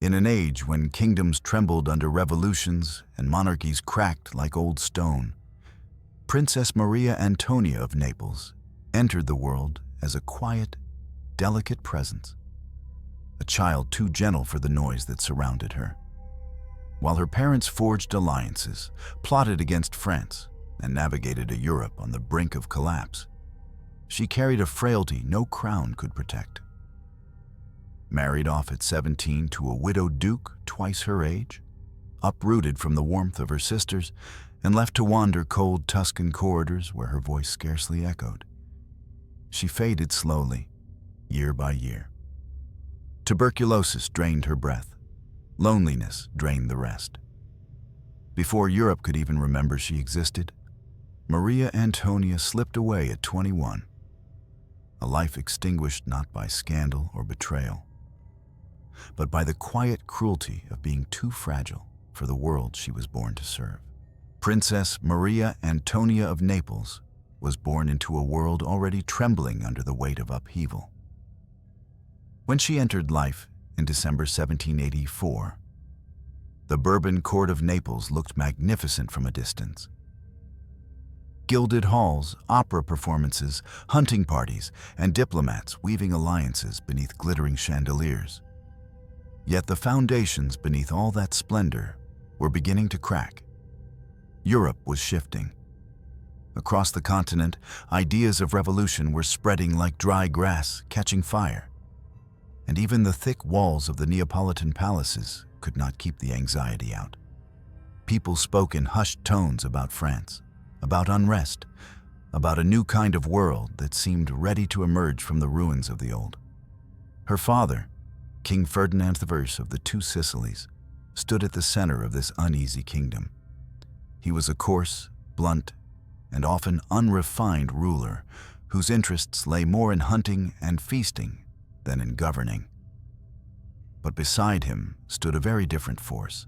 In an age when kingdoms trembled under revolutions and monarchies cracked like old stone, Princess Maria Antonia of Naples entered the world as a quiet, delicate presence, a child too gentle for the noise that surrounded her. While her parents forged alliances, plotted against France, and navigated a Europe on the brink of collapse, she carried a frailty no crown could protect. Married off at 17 to a widowed duke twice her age, uprooted from the warmth of her sisters, and left to wander cold Tuscan corridors where her voice scarcely echoed, she faded slowly, year by year. Tuberculosis drained her breath. Loneliness drained the rest. Before Europe could even remember she existed, Maria Antonia slipped away at 21, a life extinguished not by scandal or betrayal, but by the quiet cruelty of being too fragile for the world she was born to serve. Princess Maria Antonia of Naples was born into a world already trembling under the weight of upheaval. When she entered life in December 1784, the Bourbon court of Naples looked magnificent from a distance. Gilded halls, opera performances, hunting parties, and diplomats weaving alliances beneath glittering chandeliers. Yet the foundations beneath all that splendor were beginning to crack. Europe was shifting. Across the continent, ideas of revolution were spreading like dry grass, catching fire. And even the thick walls of the Neapolitan palaces could not keep the anxiety out. People spoke in hushed tones about France, about unrest, about a new kind of world that seemed ready to emerge from the ruins of the old. Her father, King Ferdinand I of the Two Sicilies, stood at the center of this uneasy kingdom. He was a coarse, blunt, and often unrefined ruler whose interests lay more in hunting and feasting than in governing. But beside him stood a very different force.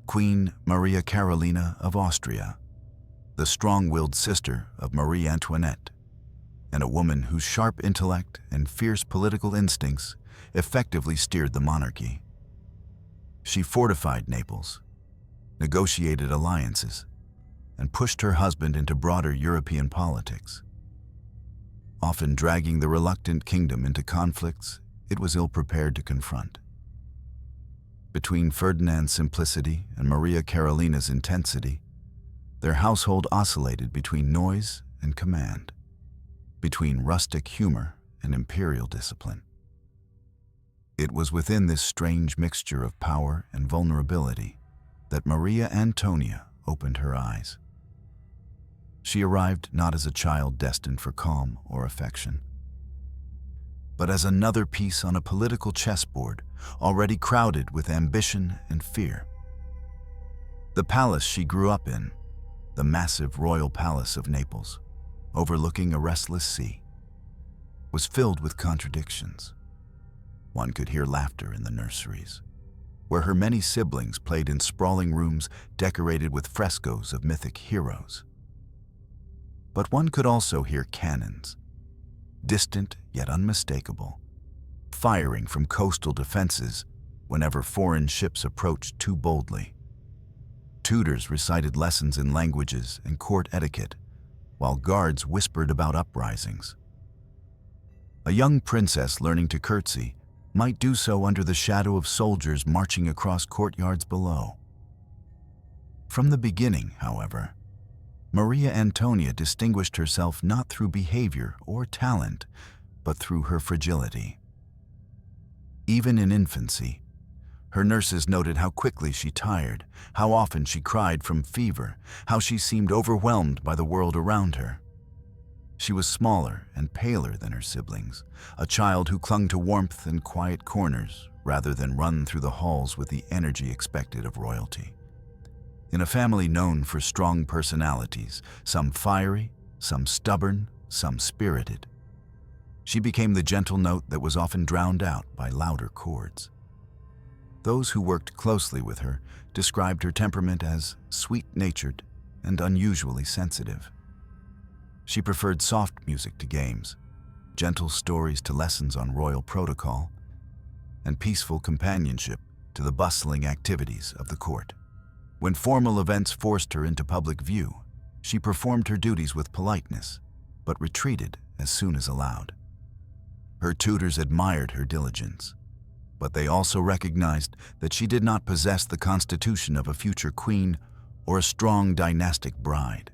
Queen Maria Carolina of Austria, the strong-willed sister of Marie Antoinette, and a woman whose sharp intellect and fierce political instincts effectively steered the monarchy. She fortified Naples, negotiated alliances, and pushed her husband into broader European politics. Often dragging the reluctant kingdom into conflicts it was ill-prepared to confront. Between Ferdinand's simplicity and Maria Carolina's intensity, their household oscillated between noise and command, between rustic humor and imperial discipline. It was within this strange mixture of power and vulnerability that Maria Antonia opened her eyes. She arrived not as a child destined for calm or affection, but as another piece on a political chessboard already crowded with ambition and fear. The palace she grew up in, the massive royal palace of Naples, overlooking a restless sea, was filled with contradictions. One could hear laughter in the nurseries, where her many siblings played in sprawling rooms decorated with frescoes of mythic heroes. But one could also hear cannons, distant yet unmistakable, firing from coastal defenses whenever foreign ships approached too boldly. Tutors recited lessons in languages and court etiquette, while guards whispered about uprisings. A young princess learning to curtsy might do so under the shadow of soldiers marching across courtyards below. From the beginning, however, Maria Antonia distinguished herself not through behavior or talent, but through her fragility. Even in infancy, her nurses noted how quickly she tired, how often she cried from fever, how she seemed overwhelmed by the world around her. She was smaller and paler than her siblings, a child who clung to warmth and quiet corners rather than run through the halls with the energy expected of royalty. In a family known for strong personalities, some fiery, some stubborn, some spirited, she became the gentle note that was often drowned out by louder chords. Those who worked closely with her described her temperament as sweet-natured and unusually sensitive. She preferred soft music to games, gentle stories to lessons on royal protocol, and peaceful companionship to the bustling activities of the court. When formal events forced her into public view, she performed her duties with politeness, but retreated as soon as allowed. Her tutors admired her diligence, but they also recognized that she did not possess the constitution of a future queen or a strong dynastic bride.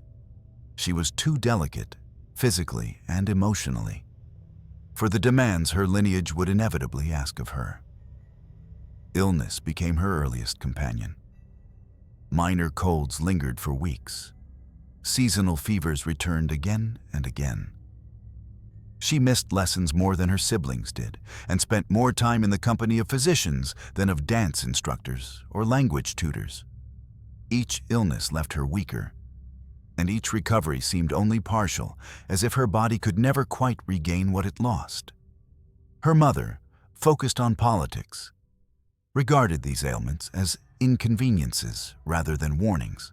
She was too delicate, physically and emotionally, for the demands her lineage would inevitably ask of her. Illness became her earliest companion. Minor colds lingered for weeks. Seasonal fevers returned again and again. She missed lessons more than her siblings did, and spent more time in the company of physicians than of dance instructors or language tutors. Each illness left her weaker, and each recovery seemed only partial, as if her body could never quite regain what it lost. Her mother, focused on politics, regarded these ailments as inconveniences rather than warnings.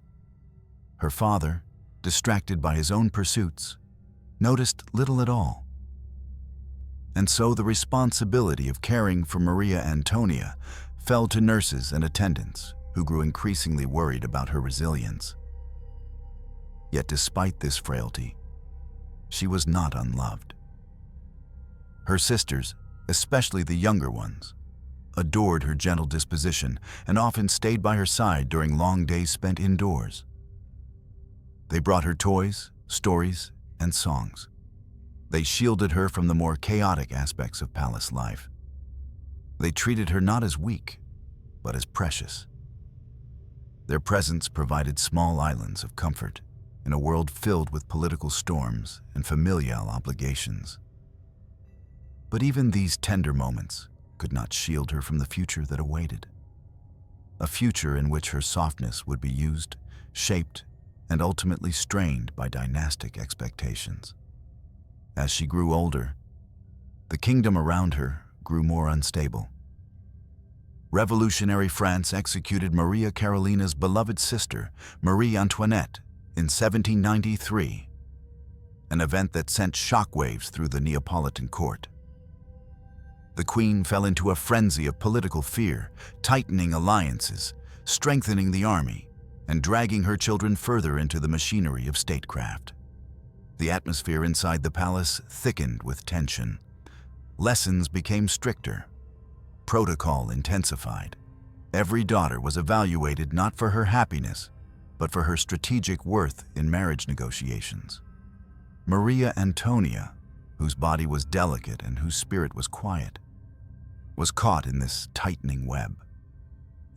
Her father, distracted by his own pursuits, noticed little at all. And so the responsibility of caring for Maria Antonia fell to nurses and attendants, who grew increasingly worried about her resilience. Yet despite this frailty, she was not unloved. Her sisters, especially the younger ones, adored her gentle disposition and often stayed by her side during long days spent indoors. They brought her toys, stories, and songs. They shielded her from the more chaotic aspects of palace life. They treated her not as weak, but as precious. Their presence provided small islands of comfort in a world filled with political storms and familial obligations. But even these tender moments could not shield her from the future that awaited. A future in which her softness would be used, shaped, and ultimately strained by dynastic expectations. As she grew older, the kingdom around her grew more unstable. Revolutionary France executed Maria Carolina's beloved sister, Marie Antoinette, in 1793, an event that sent shockwaves through the Neapolitan court. The queen fell into a frenzy of political fear, tightening alliances, strengthening the army, and dragging her children further into the machinery of statecraft. The atmosphere inside the palace thickened with tension. Lessons became stricter. Protocol intensified. Every daughter was evaluated not for her happiness, but for her strategic worth in marriage negotiations. Maria Antonia, whose body was delicate and whose spirit was quiet, was caught in this tightening web.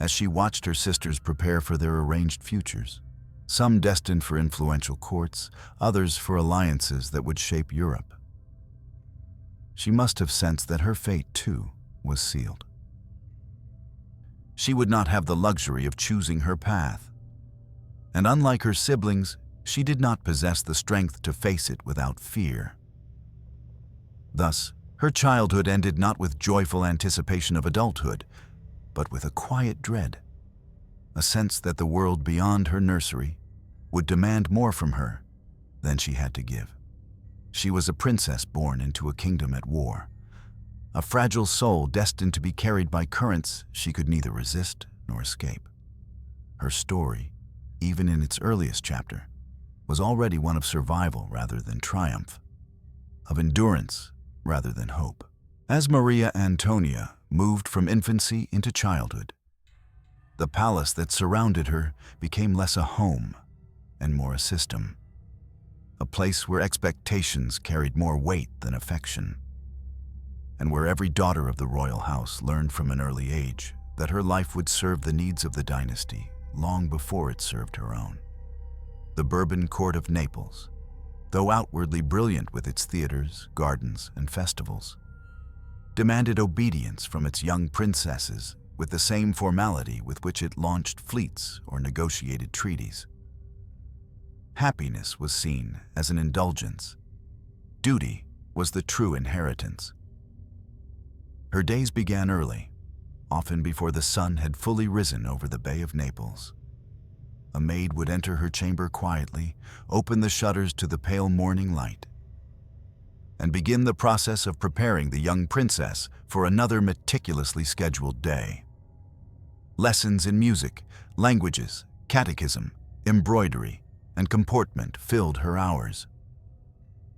As she watched her sisters prepare for their arranged futures, some destined for influential courts, others for alliances that would shape Europe, she must have sensed that her fate, too, was sealed. She would not have the luxury of choosing her path, and unlike her siblings, she did not possess the strength to face it without fear. Thus, her childhood ended not with joyful anticipation of adulthood, but with a quiet dread, a sense that the world beyond her nursery would demand more from her than she had to give. She was a princess born into a kingdom at war, a fragile soul destined to be carried by currents she could neither resist nor escape. Her story, even in its earliest chapter, was already one of survival rather than triumph, of endurance rather than hope. As Maria Antonia moved from infancy into childhood, the palace that surrounded her became less a home and more a system, a place where expectations carried more weight than affection, and where every daughter of the royal house learned from an early age that her life would serve the needs of the dynasty long before it served her own. The Bourbon court of Naples, though outwardly brilliant with its theaters, gardens, and festivals, demanded obedience from its young princesses with the same formality with which it launched fleets or negotiated treaties. Happiness was seen as an indulgence. Duty was the true inheritance. Her days began early, often before the sun had fully risen over the Bay of Naples. A maid would enter her chamber quietly, open the shutters to the pale morning light, and begin the process of preparing the young princess for another meticulously scheduled day. Lessons in music, languages, catechism, embroidery, and comportment filled her hours.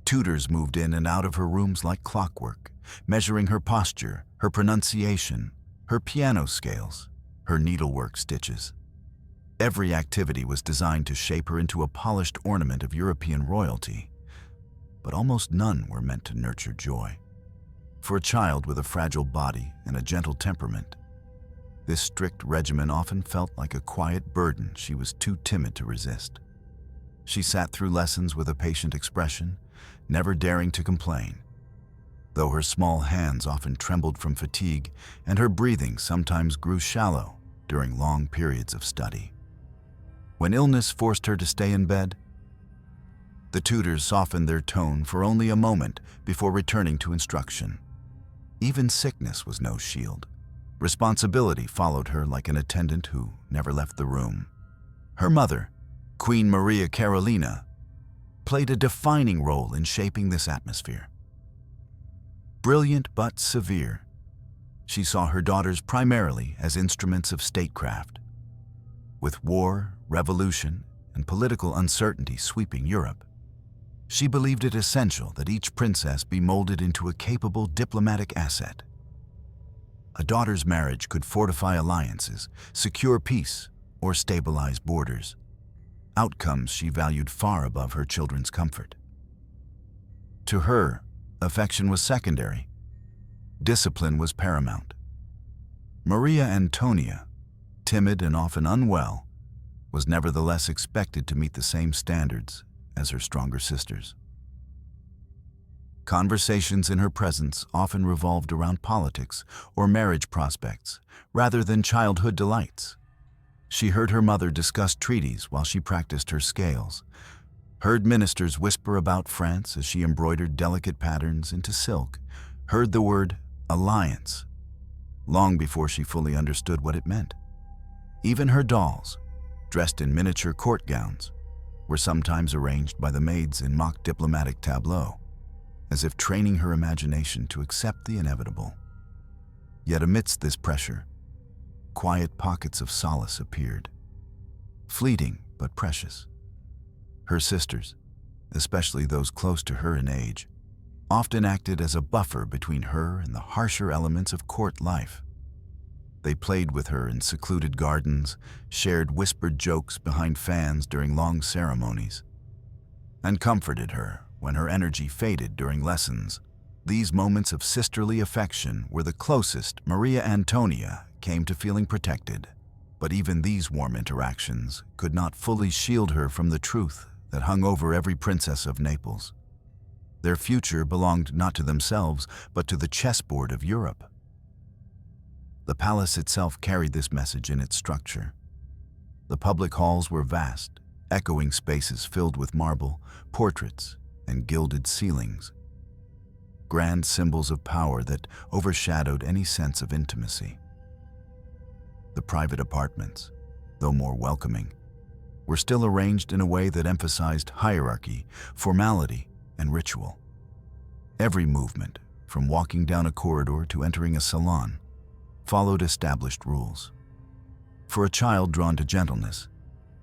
Tutors moved in and out of her rooms like clockwork, measuring her posture, her pronunciation, her piano scales, her needlework stitches. Every activity was designed to shape her into a polished ornament of European royalty, but almost none were meant to nurture joy. For a child with a fragile body and a gentle temperament, this strict regimen often felt like a quiet burden she was too timid to resist. She sat through lessons with a patient expression, never daring to complain, though her small hands often trembled from fatigue and her breathing sometimes grew shallow during long periods of study. When illness forced her to stay in bed, the tutors softened their tone for only a moment before returning to instruction. Even sickness was no shield. Responsibility followed her like an attendant who never left the room. Her mother, Queen Maria Carolina, played a defining role in shaping this atmosphere. Brilliant but severe, she saw her daughters primarily as instruments of statecraft. With war, revolution, and political uncertainty sweeping Europe, she believed it essential that each princess be molded into a capable diplomatic asset. A daughter's marriage could fortify alliances, secure peace, or stabilize borders. Outcomes she valued far above her children's comfort. To her, affection was secondary. Discipline was paramount. Maria Antonia, timid and often unwell, was nevertheless expected to meet the same standards as her stronger sisters. Conversations in her presence often revolved around politics or marriage prospects rather than childhood delights. She heard her mother discuss treaties while she practiced her scales, heard ministers whisper about France as she embroidered delicate patterns into silk, heard the word alliance long before she fully understood what it meant. Even her dolls, dressed in miniature court gowns, were sometimes arranged by the maids in mock diplomatic tableaux, as if training her imagination to accept the inevitable. Yet amidst this pressure, quiet pockets of solace appeared, fleeting but precious. Her sisters, especially those close to her in age, often acted as a buffer between her and the harsher elements of court life. They played with her in secluded gardens, shared whispered jokes behind fans during long ceremonies, and comforted her when her energy faded during lessons. These moments of sisterly affection were the closest Maria Antonia came to feeling protected. But even these warm interactions could not fully shield her from the truth that hung over every princess of Naples. Their future belonged not to themselves, but to the chessboard of Europe. The palace itself carried this message in its structure. The public halls were vast, echoing spaces filled with marble, portraits, and gilded ceilings. Grand symbols of power that overshadowed any sense of intimacy. The private apartments, though more welcoming, were still arranged in a way that emphasized hierarchy, formality, and ritual. Every movement, from walking down a corridor to entering a salon, followed established rules. For a child drawn to gentleness,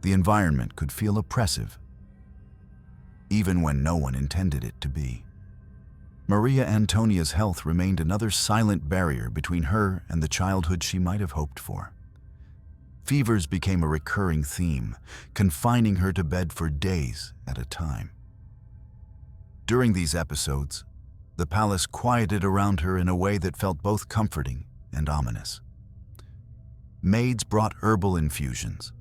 the environment could feel oppressive, even when no one intended it to be. Maria Antonia's health remained another silent barrier between her and the childhood she might have hoped for. Fevers became a recurring theme, confining her to bed for days at a time. During these episodes, the palace quieted around her in a way that felt both comforting and ominous. Maids brought herbal infusions.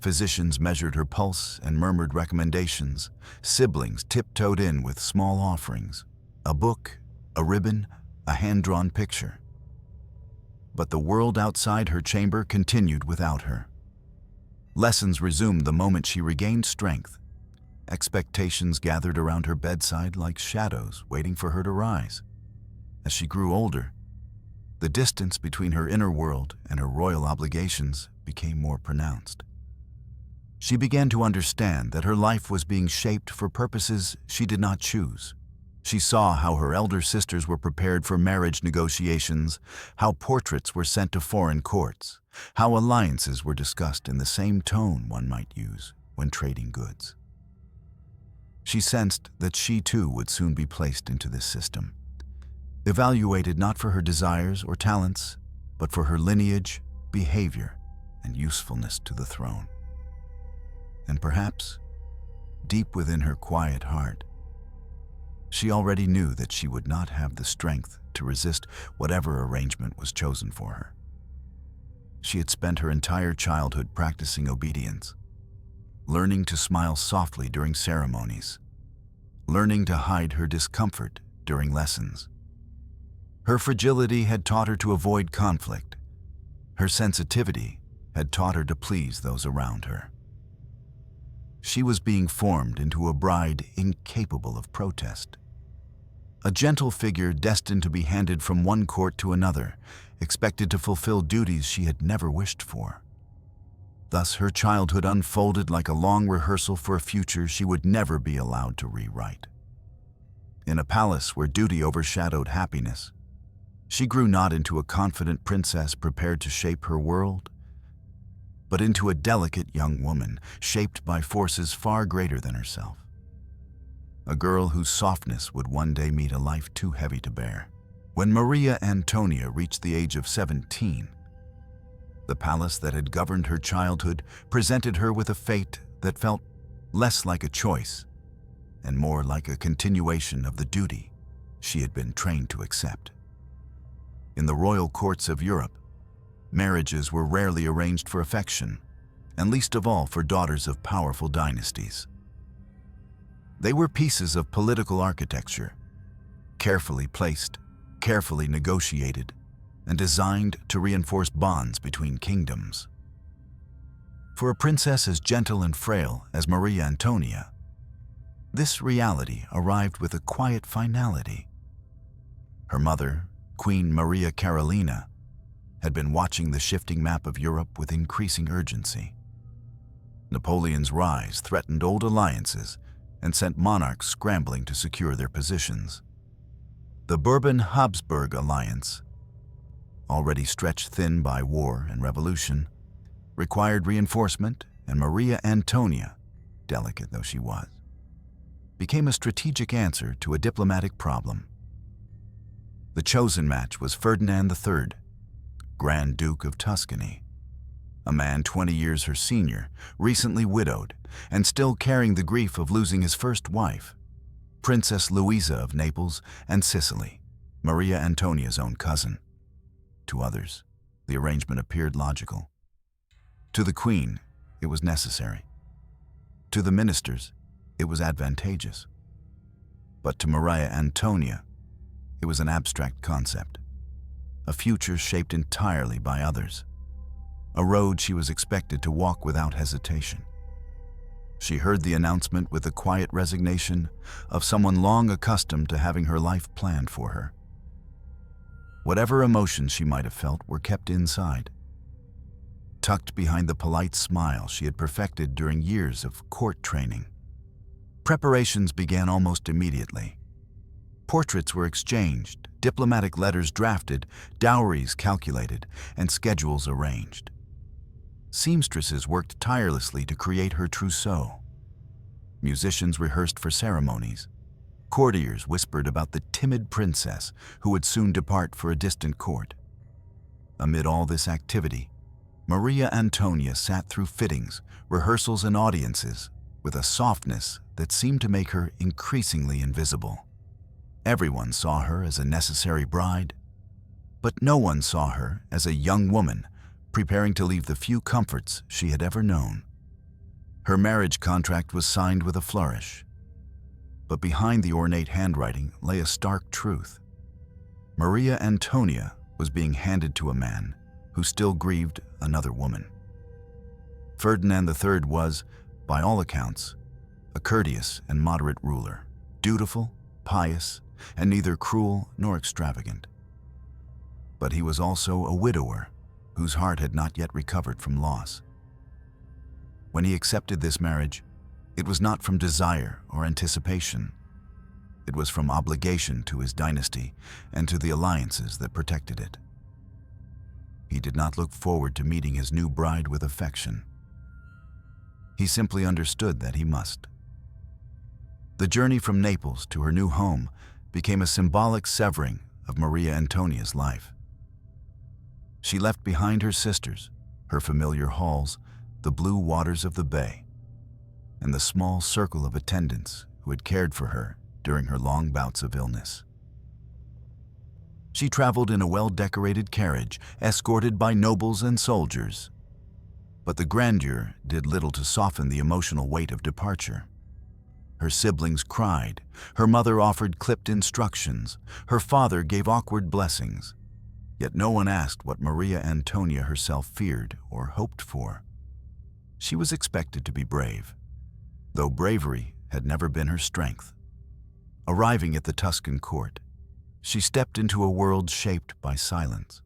Physicians measured her pulse and murmured recommendations. Siblings tiptoed in with small offerings, a book, a ribbon, a hand-drawn picture. But the world outside her chamber continued without her. Lessons resumed the moment she regained strength. Expectations gathered around her bedside like shadows waiting for her to rise. As she grew older, the distance between her inner world and her royal obligations became more pronounced. She began to understand that her life was being shaped for purposes she did not choose. She saw how her elder sisters were prepared for marriage negotiations, how portraits were sent to foreign courts, how alliances were discussed in the same tone one might use when trading goods. She sensed that she too would soon be placed into this system, evaluated not for her desires or talents, but for her lineage, behavior, and usefulness to the throne. And perhaps, deep within her quiet heart, she already knew that she would not have the strength to resist whatever arrangement was chosen for her. She had spent her entire childhood practicing obedience, learning to smile softly during ceremonies, learning to hide her discomfort during lessons. Her fragility had taught her to avoid conflict. Her sensitivity had taught her to please those around her. She was being formed into a bride incapable of protest. A gentle figure destined to be handed from one court to another, expected to fulfill duties she had never wished for. Thus, her childhood unfolded like a long rehearsal for a future she would never be allowed to rewrite. In a palace where duty overshadowed happiness, she grew not into a confident princess prepared to shape her world, but into a delicate young woman shaped by forces far greater than herself. A girl whose softness would one day meet a life too heavy to bear. When Maria Antonia reached the age of 17, the palace that had governed her childhood presented her with a fate that felt less like a choice and more like a continuation of the duty she had been trained to accept. In the royal courts of Europe, marriages were rarely arranged for affection, and least of all for daughters of powerful dynasties. They were pieces of political architecture, carefully placed, carefully negotiated, and designed to reinforce bonds between kingdoms. For a princess as gentle and frail as Maria Antonia, this reality arrived with a quiet finality. Her mother, Queen Maria Carolina, had been watching the shifting map of Europe with increasing urgency. Napoleon's rise threatened old alliances and sent monarchs scrambling to secure their positions. The Bourbon-Habsburg alliance, already stretched thin by war and revolution, required reinforcement, and Maria Antonia, delicate though she was, became a strategic answer to a diplomatic problem. The chosen match was Ferdinand III, Grand Duke of Tuscany, a man 20 years her senior, recently widowed, and still carrying the grief of losing his first wife, Princess Louisa of Naples and Sicily, Maria Antonia's own cousin. To others, the arrangement appeared logical. To the Queen, it was necessary. To the ministers, it was advantageous. But to Maria Antonia, it was an abstract concept, a future shaped entirely by others, a road she was expected to walk without hesitation. She heard the announcement with the quiet resignation of someone long accustomed to having her life planned for her. Whatever emotions she might have felt were kept inside, tucked behind the polite smile she had perfected during years of court training. Preparations began almost immediately. Portraits were exchanged, diplomatic letters drafted, dowries calculated, and schedules arranged. Seamstresses worked tirelessly to create her trousseau. Musicians rehearsed for ceremonies. Courtiers whispered about the timid princess who would soon depart for a distant court. Amid all this activity, Maria Antonia sat through fittings, rehearsals, and audiences with a softness that seemed to make her increasingly invisible. Everyone saw her as a necessary bride, but no one saw her as a young woman preparing to leave the few comforts she had ever known. Her marriage contract was signed with a flourish, but behind the ornate handwriting lay a stark truth. Maria Antonia was being handed to a man who still grieved another woman. Ferdinand III was, by all accounts, a courteous and moderate ruler, dutiful, pious, and neither cruel nor extravagant. But he was also a widower whose heart had not yet recovered from loss. When he accepted this marriage, it was not from desire or anticipation. It was from obligation to his dynasty and to the alliances that protected it. He did not look forward to meeting his new bride with affection. He simply understood that he must. The journey from Naples to her new home became a symbolic severing of Maria Antonia's life. She left behind her sisters, her familiar halls, the blue waters of the bay, and the small circle of attendants who had cared for her during her long bouts of illness. She traveled in a well-decorated carriage, escorted by nobles and soldiers. But the grandeur did little to soften the emotional weight of departure. Her siblings cried, her mother offered clipped instructions, her father gave awkward blessings. Yet no one asked what Maria Antonia herself feared or hoped for. She was expected to be brave, though bravery had never been her strength. Arriving at the Tuscan court, she stepped into a world shaped by silence.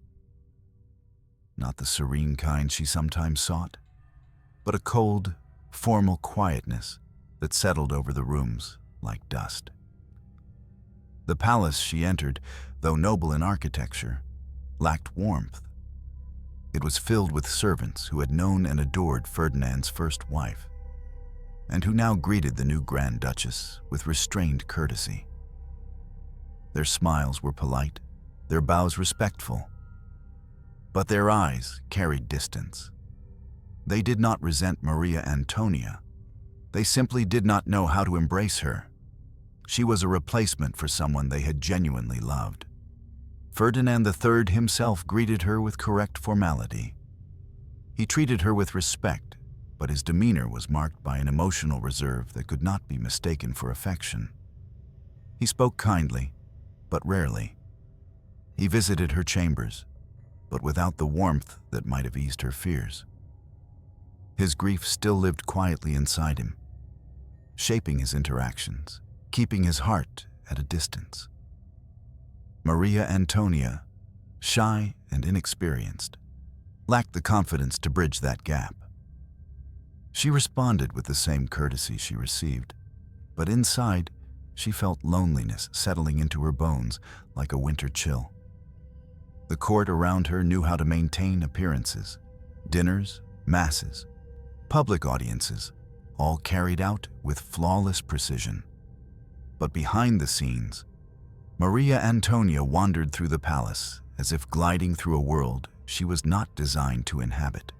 Not the serene kind she sometimes sought, but a cold, formal quietness that settled over the rooms like dust. The palace she entered, though noble in architecture, lacked warmth. It was filled with servants who had known and adored Ferdinand's first wife, and who now greeted the new Grand Duchess with restrained courtesy. Their smiles were polite, their bows respectful, but their eyes carried distance. They did not resent Maria Antonia. They simply did not know how to embrace her. She was a replacement for someone they had genuinely loved. Ferdinand III himself greeted her with correct formality. He treated her with respect, but his demeanor was marked by an emotional reserve that could not be mistaken for affection. He spoke kindly, but rarely. He visited her chambers, but without the warmth that might have eased her fears. His grief still lived quietly inside him, shaping his interactions, keeping his heart at a distance. Maria Antonia, shy and inexperienced, lacked the confidence to bridge that gap. She responded with the same courtesy she received, but inside, she felt loneliness settling into her bones like a winter chill. The court around her knew how to maintain appearances. Dinners, masses, public audiences, all carried out with flawless precision. But behind the scenes, Maria Antonia wandered through the palace as if gliding through a world she was not designed to inhabit.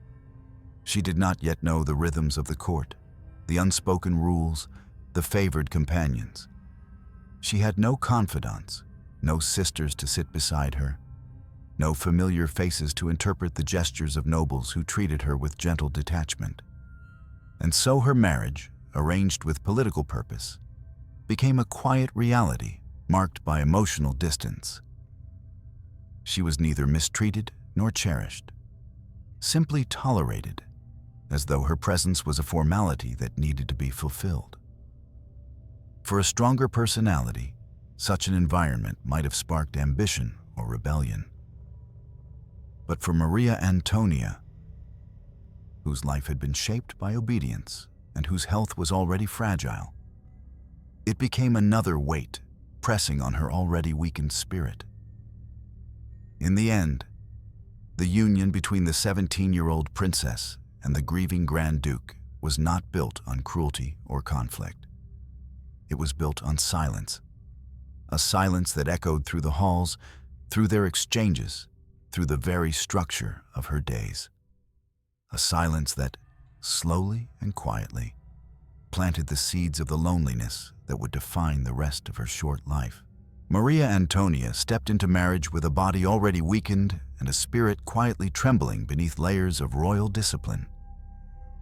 She did not yet know the rhythms of the court, the unspoken rules, the favored companions. She had no confidants, no sisters to sit beside her, no familiar faces to interpret the gestures of nobles who treated her with gentle detachment. And so her marriage, arranged with political purpose, became a quiet reality marked by emotional distance. She was neither mistreated nor cherished, simply tolerated, as though her presence was a formality that needed to be fulfilled. For a stronger personality, such an environment might have sparked ambition or rebellion. But for Maria Antonia, whose life had been shaped by obedience and whose health was already fragile, it became another weight pressing on her already weakened spirit. In the end, the union between the 17-year-old princess and the grieving Grand Duke was not built on cruelty or conflict. It was built on silence, a silence that echoed through the halls, through their exchanges, through the very structure of her days. A silence that, slowly and quietly, planted the seeds of the loneliness that would define the rest of her short life. Maria Antonia stepped into marriage with a body already weakened and a spirit quietly trembling beneath layers of royal discipline.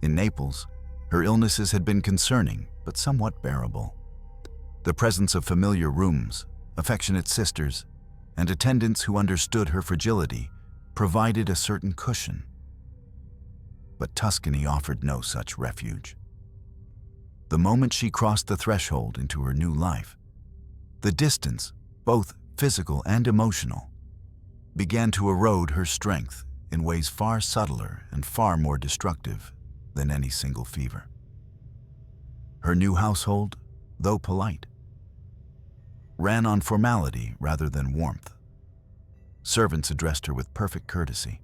In Naples, her illnesses had been concerning but somewhat bearable. The presence of familiar rooms, affectionate sisters, and attendants who understood her fragility provided a certain cushion. But Tuscany offered no such refuge. The moment she crossed the threshold into her new life, the distance, both physical and emotional, began to erode her strength in ways far subtler and far more destructive than any single fever. Her new household, though polite, ran on formality rather than warmth. Servants addressed her with perfect courtesy,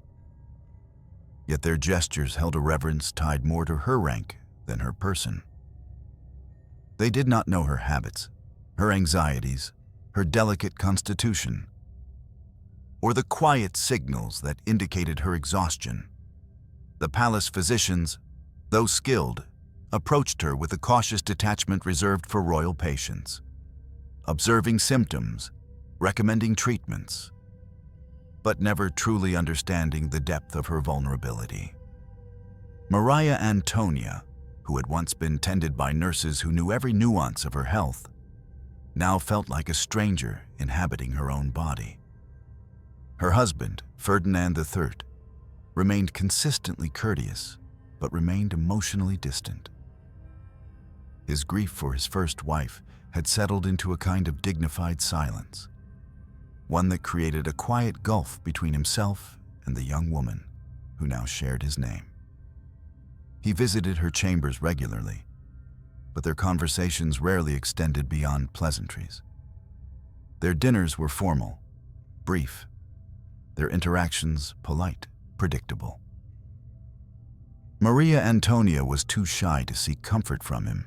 yet their gestures held a reverence tied more to her rank than her person. They did not know her habits, her anxieties, her delicate constitution, or the quiet signals that indicated her exhaustion. The palace physicians, though skilled, approached her with a cautious detachment reserved for royal patients, observing symptoms, recommending treatments, but never truly understanding the depth of her vulnerability. Maria Antonia, who had once been tended by nurses who knew every nuance of her health, now felt like a stranger inhabiting her own body. Her husband, Ferdinand III, remained consistently courteous, but remained emotionally distant. His grief for his first wife had settled into a kind of dignified silence, one that created a quiet gulf between himself and the young woman who now shared his name. He visited her chambers regularly, but their conversations rarely extended beyond pleasantries. Their dinners were formal, brief, their interactions polite, predictable. Maria Antonia was too shy to seek comfort from him,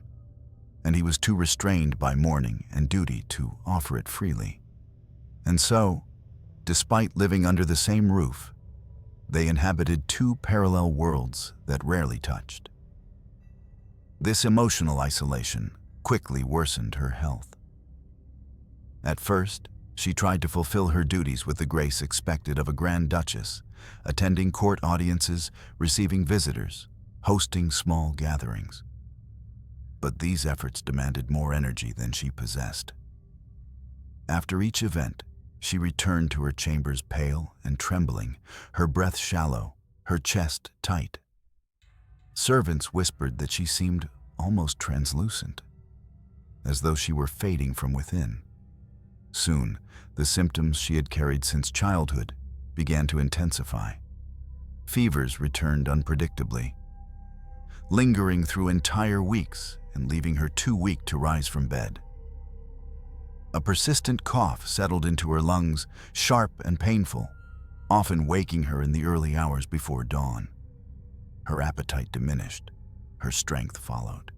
and he was too restrained by mourning and duty to offer it freely. And so, despite living under the same roof, they inhabited two parallel worlds that rarely touched. This emotional isolation quickly worsened her health. At first, she tried to fulfill her duties with the grace expected of a Grand Duchess, attending court audiences, receiving visitors, hosting small gatherings. But these efforts demanded more energy than she possessed. After each event, she returned to her chambers pale and trembling, her breath shallow, her chest tight. Servants whispered that she seemed almost translucent, as though she were fading from within. Soon, the symptoms she had carried since childhood began to intensify. Fevers returned unpredictably, lingering through entire weeks and leaving her too weak to rise from bed. A persistent cough settled into her lungs, sharp and painful, often waking her in the early hours before dawn. Her appetite diminished, her strength followed.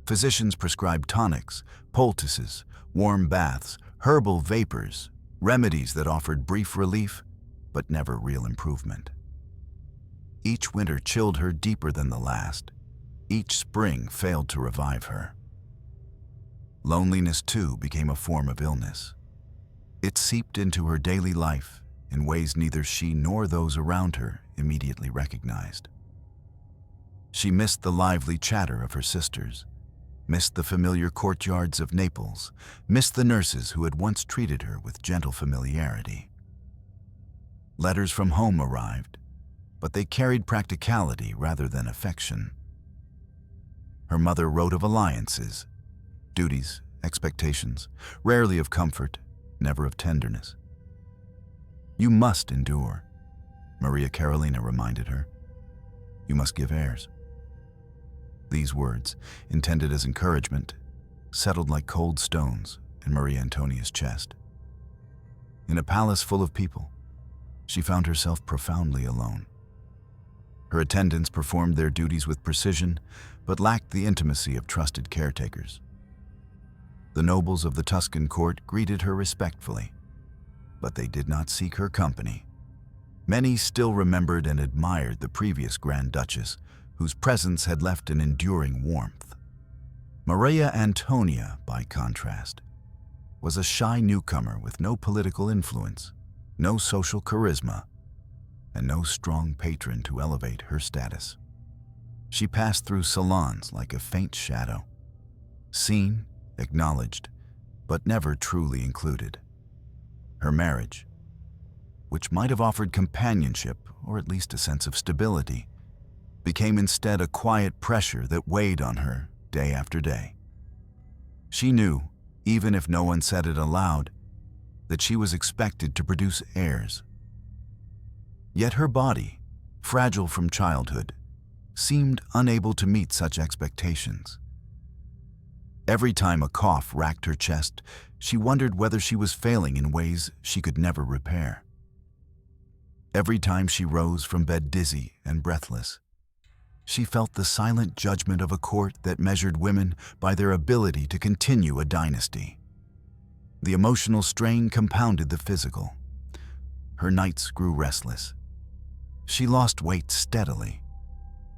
Physicians prescribed tonics, poultices, warm baths, herbal vapors, remedies that offered brief relief, but never real improvement. Each winter chilled her deeper than the last. Each spring failed to revive her. Loneliness, too, became a form of illness. It seeped into her daily life in ways neither she nor those around her immediately recognized. She missed the lively chatter of her sisters, missed the familiar courtyards of Naples, missed the nurses who had once treated her with gentle familiarity. Letters from home arrived, but they carried practicality rather than affection. Her mother wrote of alliances, duties, expectations, rarely of comfort, never of tenderness. "You must endure," Maria Carolina reminded her. "You must give heirs." These words, intended as encouragement, settled like cold stones in Maria Antonia's chest. In a palace full of people, she found herself profoundly alone. Her attendants performed their duties with precision, but lacked the intimacy of trusted caretakers. The nobles of the Tuscan court greeted her respectfully, but they did not seek her company. Many still remembered and admired the previous Grand Duchess, whose presence had left an enduring warmth. Maria Antonia, by contrast, was a shy newcomer with no political influence, no social charisma, and no strong patron to elevate her status. She passed through salons like a faint shadow, seen, acknowledged, but never truly included. Her marriage, which might have offered companionship or at least a sense of stability, became instead a quiet pressure that weighed on her day after day. She knew, even if no one said it aloud, that she was expected to produce heirs. Yet her body, fragile from childhood, seemed unable to meet such expectations. Every time a cough racked her chest, She wondered whether she was failing in ways she could never repair. Every time she rose from bed dizzy and breathless, she felt the silent judgment of a court that measured women by their ability to continue a dynasty. The emotional strain compounded the physical. Her nights grew restless. She lost weight steadily.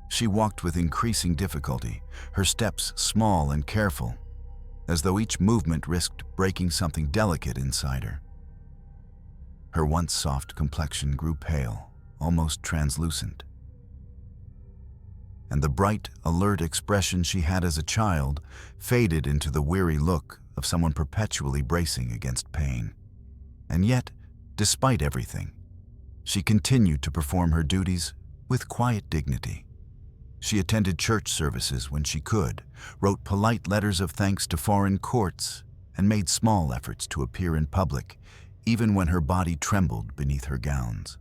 She walked with increasing difficulty, her steps small and careful, as though each movement risked breaking something delicate inside her. Her once soft complexion grew pale, almost translucent. And the bright, alert expression she had as a child faded into the weary look of someone perpetually bracing against pain. And yet, despite everything, she continued to perform her duties with quiet dignity. She attended church services when she could, wrote polite letters of thanks to foreign courts, and made small efforts to appear in public, even when her body trembled beneath her gowns.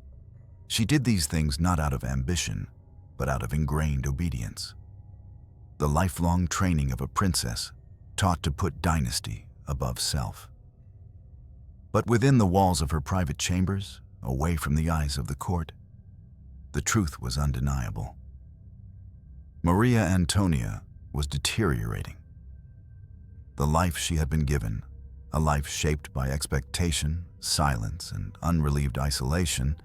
She did these things not out of ambition, but out of ingrained obedience. The lifelong training of a princess taught to put dynasty above self. But within the walls of her private chambers, away from the eyes of the court, the truth was undeniable. Maria Antonia was deteriorating. The life she had been given, a life shaped by expectation, silence, and unrelieved isolation,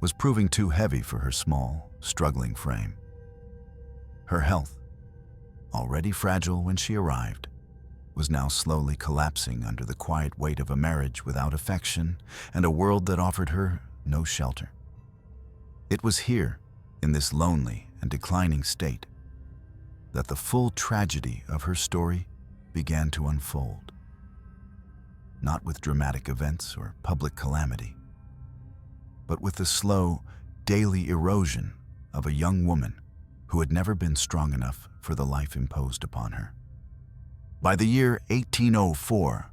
was proving too heavy for her small, struggling frame. Her health, already fragile when she arrived, was now slowly collapsing under the quiet weight of a marriage without affection and a world that offered her no shelter. It was here, in this lonely and declining state, that the full tragedy of her story began to unfold. Not with dramatic events or public calamity, but with the slow, daily erosion of a young woman who had never been strong enough for the life imposed upon her. By the year 1804,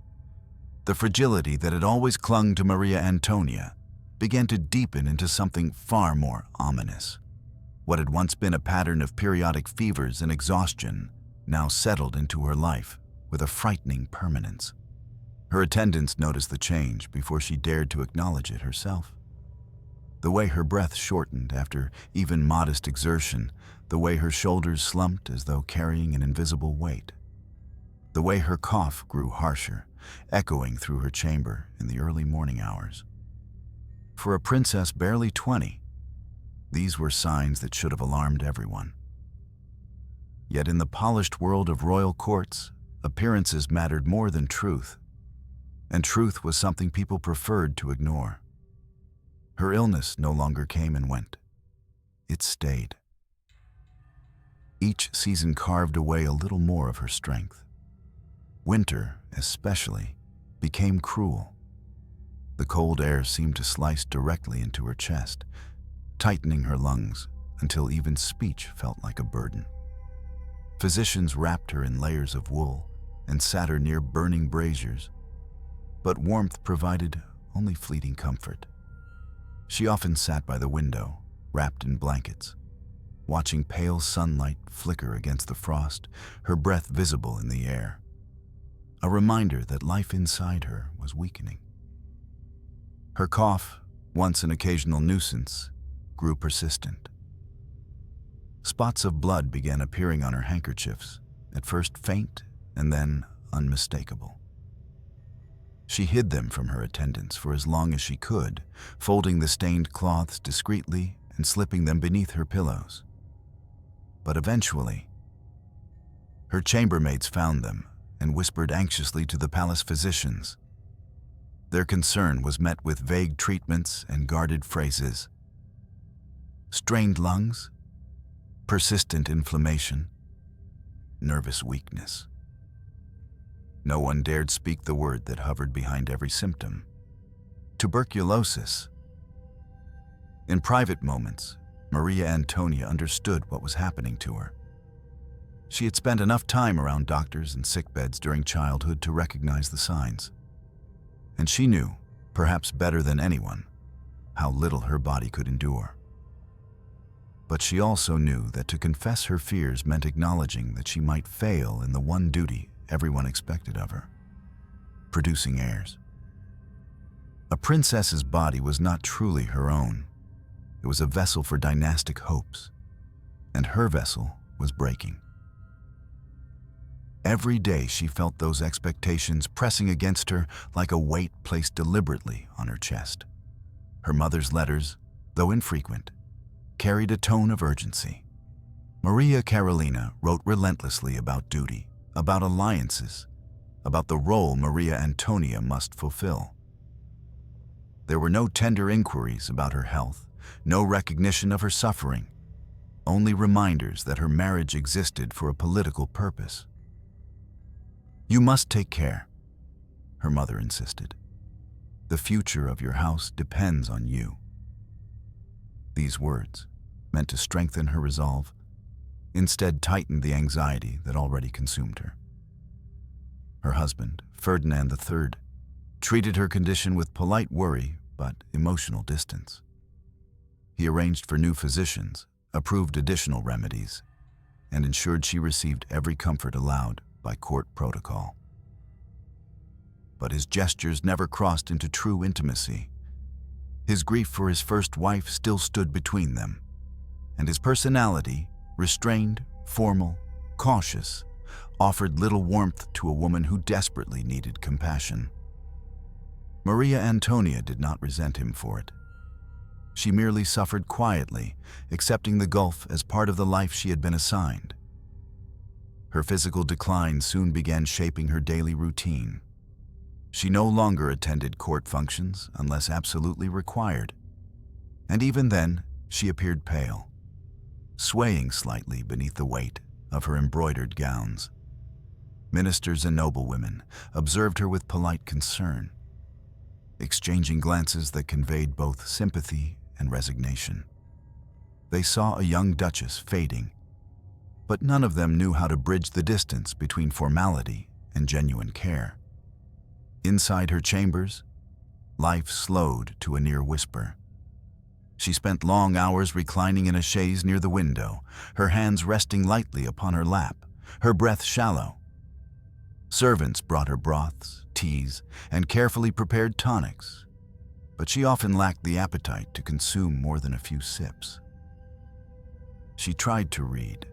the fragility that had always clung to Maria Antonia began to deepen into something far more ominous. What had once been a pattern of periodic fevers and exhaustion now settled into her life with a frightening permanence. Her attendants noticed the change before she dared to acknowledge it herself. The way her breath shortened after even modest exertion, the way her shoulders slumped as though carrying an invisible weight, the way her cough grew harsher, echoing through her chamber in the early morning hours. For a princess barely 20, these were signs that should have alarmed everyone. Yet in the polished world of royal courts, appearances mattered more than truth, and truth was something people preferred to ignore. Her illness no longer came and went. It stayed. Each season carved away a little more of her strength. Winter, especially, became cruel. The cold air seemed to slice directly into her chest, tightening her lungs until even speech felt like a burden. Physicians wrapped her in layers of wool and sat her near burning braziers, but warmth provided only fleeting comfort. She often sat by the window, wrapped in blankets, watching pale sunlight flicker against the frost, her breath visible in the air, a reminder that life inside her was weakening. Her cough, once an occasional nuisance, grew persistent. Spots of blood began appearing on her handkerchiefs, at first faint and then unmistakable. She hid them from her attendants for as long as she could, folding the stained cloths discreetly and slipping them beneath her pillows. But eventually, her chambermaids found them and whispered anxiously to the palace physicians. Their concern was met with vague treatments and guarded phrases. Strained lungs, persistent inflammation, nervous weakness. No one dared speak the word that hovered behind every symptom: tuberculosis. In private moments, Maria Antonia understood what was happening to her. She had spent enough time around doctors and sickbeds during childhood to recognize the signs. And she knew, perhaps better than anyone, how little her body could endure. But she also knew that to confess her fears meant acknowledging that she might fail in the one duty everyone expected of her: producing heirs. A princess's body was not truly her own. It was a vessel for dynastic hopes, and her vessel was breaking. Every day she felt those expectations pressing against her like a weight placed deliberately on her chest. Her mother's letters, though infrequent, carried a tone of urgency. Maria Carolina wrote relentlessly about duty, about alliances, about the role Maria Antonia must fulfill. There were no tender inquiries about her health, no recognition of her suffering, only reminders that her marriage existed for a political purpose. "You must take care," her mother insisted. "The future of your house depends on you." These words, meant to strengthen her resolve, instead tightened the anxiety that already consumed her. Her husband, Ferdinand III, treated her condition with polite worry but emotional distance. He arranged for new physicians, approved additional remedies, and ensured she received every comfort allowed by court protocol. But his gestures never crossed into true intimacy. His grief for his first wife still stood between them, and his personality, restrained, formal, cautious, offered little warmth to a woman who desperately needed compassion. Maria Antonia did not resent him for it. She merely suffered quietly, accepting the gulf as part of the life she had been assigned. Her physical decline soon began shaping her daily routine. She no longer attended court functions unless absolutely required, and even then she appeared pale, swaying slightly beneath the weight of her embroidered gowns. Ministers and noblewomen observed her with polite concern, exchanging glances that conveyed both sympathy and resignation. They saw a young duchess fading, but none of them knew how to bridge the distance between formality and genuine care. Inside her chambers, life slowed to a near whisper. She spent long hours reclining in a chaise near the window, her hands resting lightly upon her lap, her breath shallow. Servants brought her broths, teas, and carefully prepared tonics, but she often lacked the appetite to consume more than a few sips. She tried to read,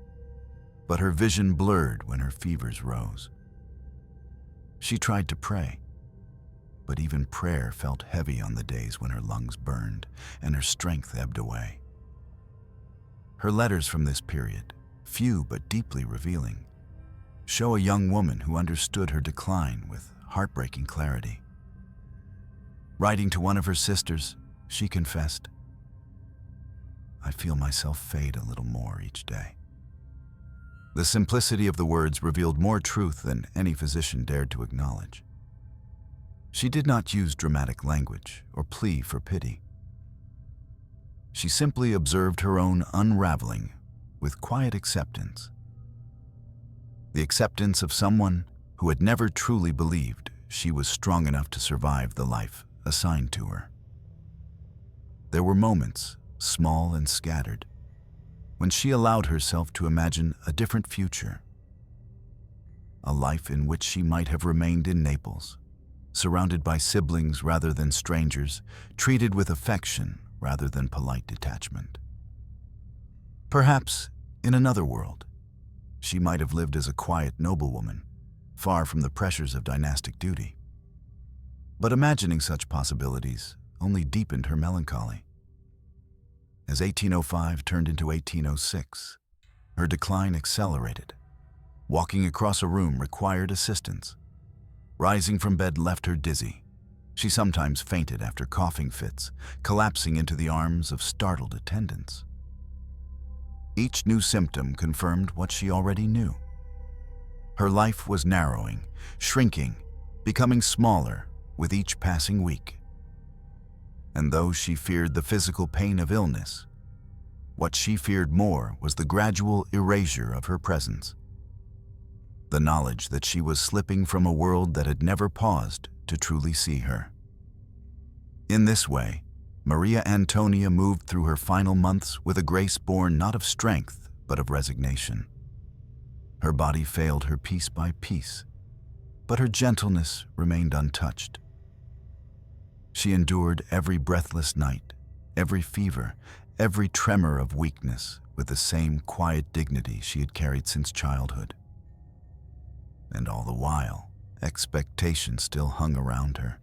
but her vision blurred when her fevers rose. She tried to pray, but even prayer felt heavy on the days when her lungs burned and her strength ebbed away. Her letters from this period, few but deeply revealing, show a young woman who understood her decline with heartbreaking clarity. Writing to one of her sisters, she confessed, "I feel myself fade a little more each day." The simplicity of the words revealed more truth than any physician dared to acknowledge. She did not use dramatic language or plea for pity. She simply observed her own unraveling with quiet acceptance. The acceptance of someone who had never truly believed she was strong enough to survive the life assigned to her. There were moments, small and scattered, when she allowed herself to imagine a different future, a life in which she might have remained in Naples, surrounded by siblings rather than strangers, treated with affection rather than polite detachment. Perhaps, in another world, she might have lived as a quiet noblewoman, far from the pressures of dynastic duty. But imagining such possibilities only deepened her melancholy. As 1805 turned into 1806, her decline accelerated. Walking across a room required assistance. Rising from bed left her dizzy. She sometimes fainted after coughing fits, collapsing into the arms of startled attendants. Each new symptom confirmed what she already knew. Her life was narrowing, shrinking, becoming smaller with each passing week. And though she feared the physical pain of illness, what she feared more was the gradual erasure of her presence. The knowledge that she was slipping from a world that had never paused to truly see her. In this way, Maria Antonia moved through her final months with a grace born not of strength, but of resignation. Her body failed her piece by piece, but her gentleness remained untouched. She endured every breathless night, every fever, every tremor of weakness with the same quiet dignity she had carried since childhood. And all the while, expectation still hung around her,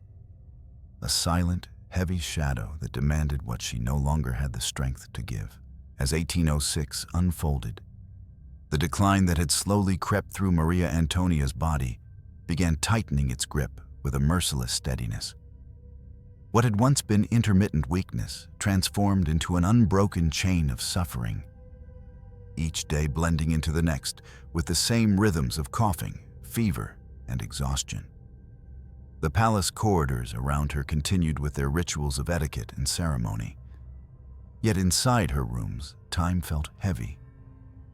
a silent, heavy shadow that demanded what she no longer had the strength to give. As 1806 unfolded, the decline that had slowly crept through Maria Antonia's body began tightening its grip with a merciless steadiness. What had once been intermittent weakness transformed into an unbroken chain of suffering, each day blending into the next with the same rhythms of coughing, fever, and exhaustion. The palace corridors around her continued with their rituals of etiquette and ceremony. Yet inside her rooms, time felt heavy,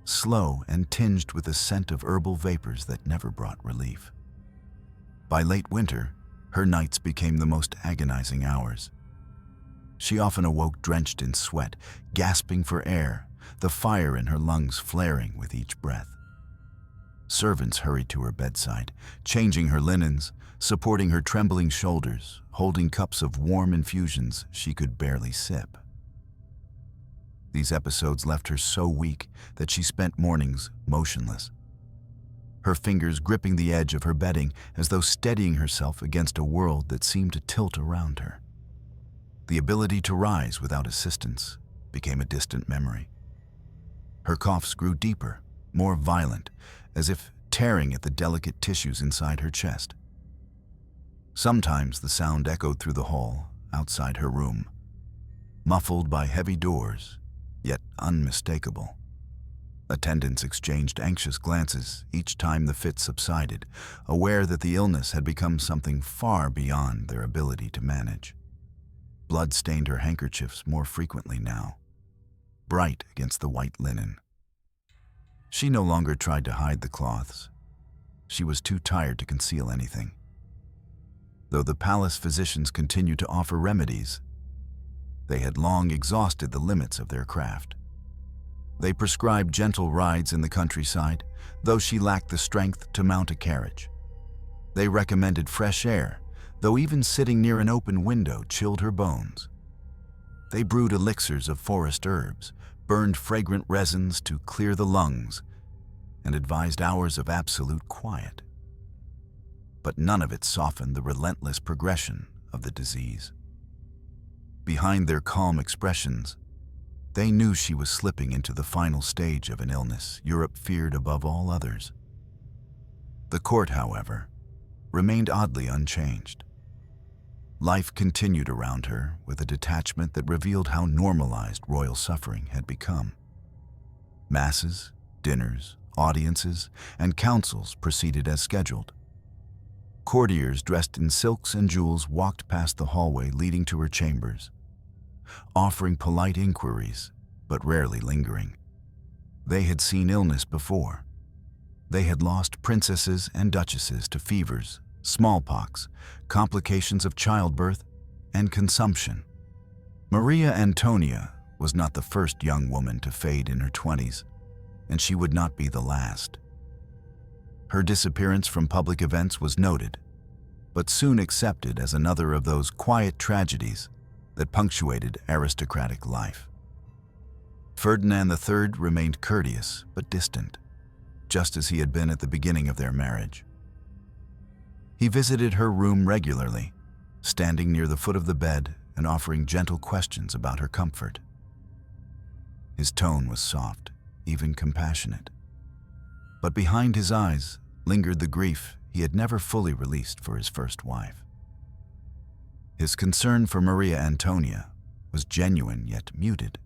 slow, and tinged with a scent of herbal vapors that never brought relief. By late winter, her nights became the most agonizing hours. She often awoke drenched in sweat, gasping for air, the fire in her lungs flaring with each breath. Servants hurried to her bedside, changing her linens, supporting her trembling shoulders, holding cups of warm infusions she could barely sip. These episodes left her so weak that she spent mornings motionless, her fingers gripping the edge of her bedding as though steadying herself against a world that seemed to tilt around her. The ability to rise without assistance became a distant memory. Her coughs grew deeper, more violent, as if tearing at the delicate tissues inside her chest. Sometimes the sound echoed through the hall outside her room, muffled by heavy doors, yet unmistakable. Attendants exchanged anxious glances each time the fit subsided, aware that the illness had become something far beyond their ability to manage. Blood stained her handkerchiefs more frequently now, bright against the white linen. She no longer tried to hide the cloths. She was too tired to conceal anything. Though the palace physicians continued to offer remedies, they had long exhausted the limits of their craft. They prescribed gentle rides in the countryside, though she lacked the strength to mount a carriage. They recommended fresh air, though even sitting near an open window chilled her bones. They brewed elixirs of forest herbs, burned fragrant resins to clear the lungs, and advised hours of absolute quiet. But none of it softened the relentless progression of the disease. Behind their calm expressions, they knew she was slipping into the final stage of an illness Europe feared above all others. The court, however, remained oddly unchanged. Life continued around her with a detachment that revealed how normalized royal suffering had become. Masses, dinners, audiences, and councils proceeded as scheduled. Courtiers dressed in silks and jewels walked past the hallway leading to her chambers, offering polite inquiries, but rarely lingering. They had seen illness before. They had lost princesses and duchesses to fevers, smallpox, complications of childbirth, and consumption. Maria Antonia was not the first young woman to fade in her 20s, and she would not be the last. Her disappearance from public events was noted, but soon accepted as another of those quiet tragedies that punctuated aristocratic life. Ferdinand III remained courteous but distant, just as he had been at the beginning of their marriage. He visited her room regularly, standing near the foot of the bed and offering gentle questions about her comfort. His tone was soft, even compassionate. But behind his eyes lingered the grief he had never fully released for his first wife. His concern for Maria Antonia was genuine yet muted,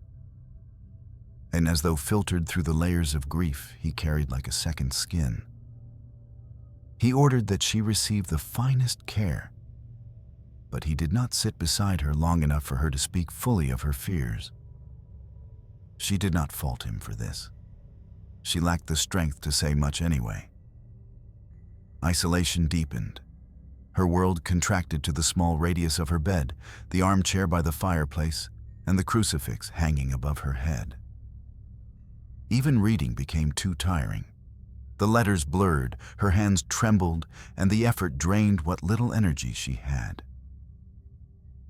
and as though filtered through the layers of grief he carried like a second skin. He ordered that she receive the finest care, but he did not sit beside her long enough for her to speak fully of her fears. She did not fault him for this. She lacked the strength to say much anyway. Isolation deepened. Her world contracted to the small radius of her bed, the armchair by the fireplace, and the crucifix hanging above her head. Even reading became too tiring. The letters blurred, her hands trembled, and the effort drained what little energy she had.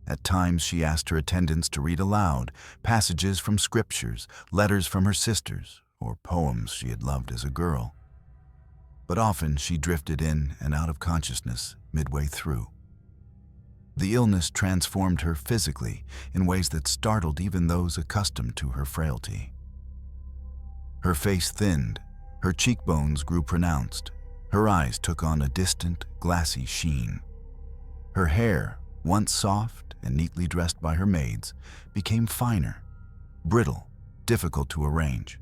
At times she asked her attendants to read aloud passages from scriptures, letters from her sisters, or poems she had loved as a girl. But often she drifted in and out of consciousness midway through. The illness transformed her physically in ways that startled even those accustomed to her frailty. Her face thinned, her cheekbones grew pronounced, her eyes took on a distant, glassy sheen. Her hair, once soft and neatly dressed by her maids, became finer, brittle, difficult to arrange.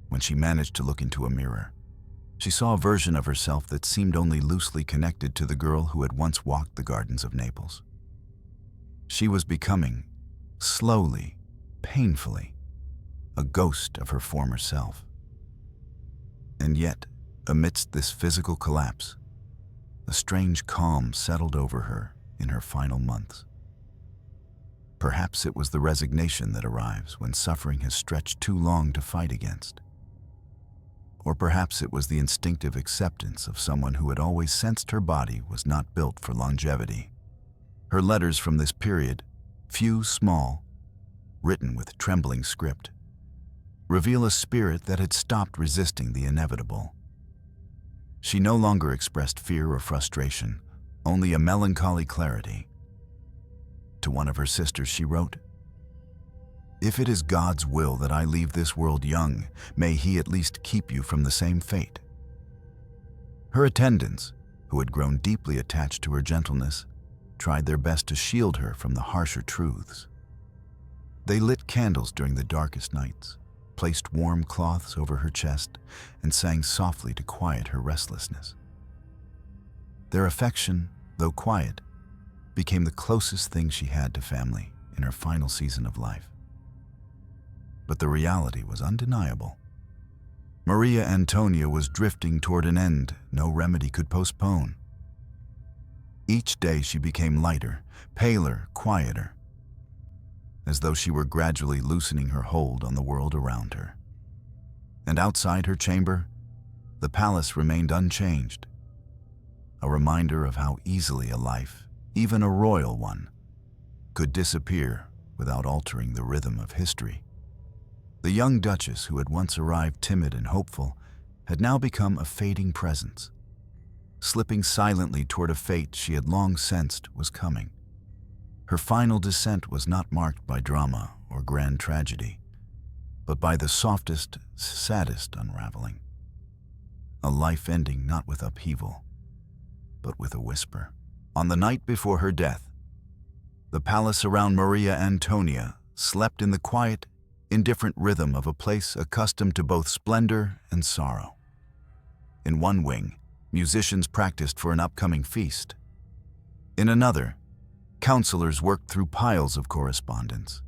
When she managed to look into a mirror, she saw a version of herself that seemed only loosely connected to the girl who had once walked the gardens of Naples. She was becoming, slowly, painfully, a ghost of her former self. And yet, amidst this physical collapse, a strange calm settled over her in her final months. Perhaps it was the resignation that arrives when suffering has stretched too long to fight against. Or perhaps it was the instinctive acceptance of someone who had always sensed her body was not built for longevity. Her letters from this period, few, small, written with trembling script, reveal a spirit that had stopped resisting the inevitable. She no longer expressed fear or frustration, only a melancholy clarity. To one of her sisters she wrote, "If it is God's will that I leave this world young, may He at least keep you from the same fate." Her attendants, who had grown deeply attached to her gentleness, tried their best to shield her from the harsher truths. They lit candles during the darkest nights, placed warm cloths over her chest, and sang softly to quiet her restlessness. Their affection, though quiet, became the closest thing she had to family in her final season of life. But the reality was undeniable. Maria Antonia was drifting toward an end no remedy could postpone. Each day she became lighter, paler, quieter, as though she were gradually loosening her hold on the world around her. And outside her chamber, the palace remained unchanged, a reminder of how easily a life, even a royal one, could disappear without altering the rhythm of history. The young duchess, who had once arrived timid and hopeful, had now become a fading presence, slipping silently toward a fate she had long sensed was coming. Her final descent was not marked by drama or grand tragedy, but by the softest, saddest unraveling. A life ending not with upheaval, but with a whisper. On the night before her death, the palace around Maria Antonia slept in the quiet, indifferent rhythm of a place accustomed to both splendor and sorrow. In one wing, musicians practiced for an upcoming feast. In another, counselors worked through piles of correspondence.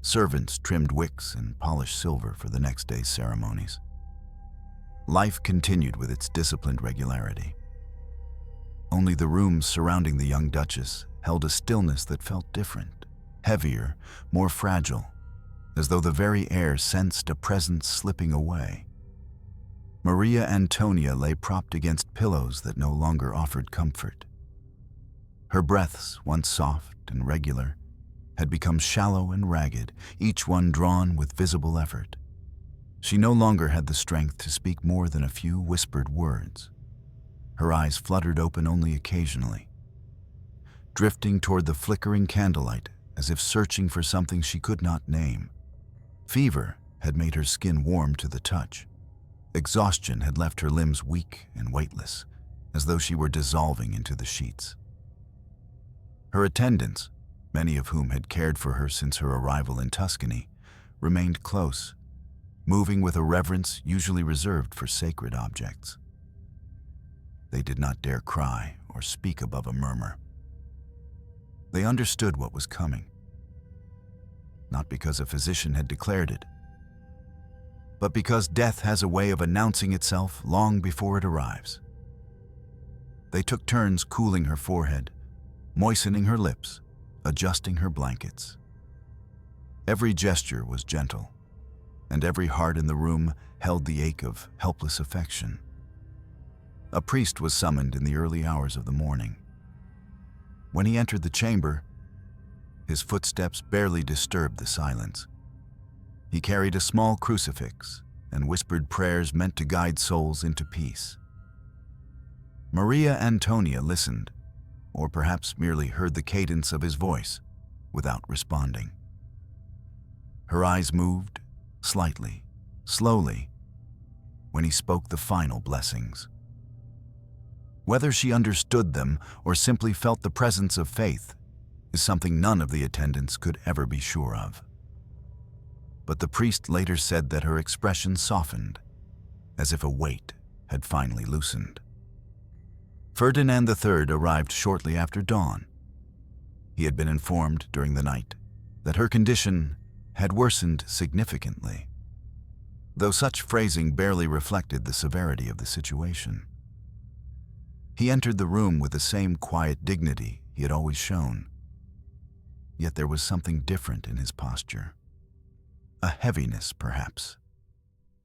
Servants trimmed wicks and polished silver for the next day's ceremonies. Life continued with its disciplined regularity. Only the rooms surrounding the young duchess held a stillness that felt different, heavier, more fragile, as though the very air sensed a presence slipping away. Maria Antonia lay propped against pillows that no longer offered comfort. Her breaths, once soft and regular, had become shallow and ragged, each one drawn with visible effort. She no longer had the strength to speak more than a few whispered words. Her eyes fluttered open only occasionally, drifting toward the flickering candlelight as if searching for something she could not name. Fever had made her skin warm to the touch. Exhaustion had left her limbs weak and weightless, as though she were dissolving into the sheets. Her attendants, many of whom had cared for her since her arrival in Tuscany, remained close, moving with a reverence usually reserved for sacred objects. They did not dare cry or speak above a murmur. They understood what was coming, not because a physician had declared it, but because death has a way of announcing itself long before it arrives. They took turns cooling her forehead, moistening her lips, adjusting her blankets. Every gesture was gentle, and every heart in the room held the ache of helpless affection. A priest was summoned in the early hours of the morning. When he entered the chamber, his footsteps barely disturbed the silence. He carried a small crucifix and whispered prayers meant to guide souls into peace. Maria Antonia listened, or perhaps merely heard the cadence of his voice, without responding. Her eyes moved, slightly, slowly, when he spoke the final blessings. Whether she understood them or simply felt the presence of faith is something none of the attendants could ever be sure of. But the priest later said that her expression softened, as if a weight had finally loosened. Ferdinand III arrived shortly after dawn. He had been informed during the night that her condition had worsened significantly, though such phrasing barely reflected the severity of the situation. He entered the room with the same quiet dignity he had always shown. Yet there was something different in his posture. A heaviness, perhaps,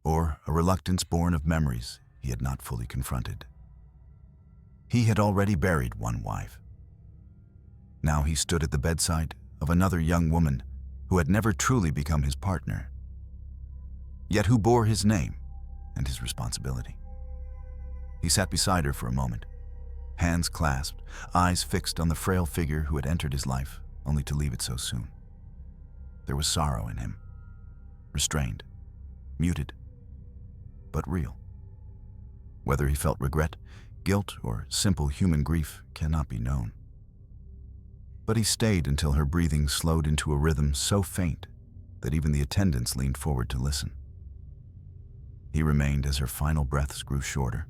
or a reluctance born of memories he had not fully confronted. He had already buried one wife. Now he stood at the bedside of another young woman who had never truly become his partner, yet who bore his name and his responsibility. He sat beside her for a moment, hands clasped, eyes fixed on the frail figure who had entered his life, only to leave it so soon. There was sorrow in him, restrained, muted, but real. Whether he felt regret, guilt, or simple human grief cannot be known. But he stayed until her breathing slowed into a rhythm so faint that even the attendants leaned forward to listen. He remained as her final breaths grew shorter,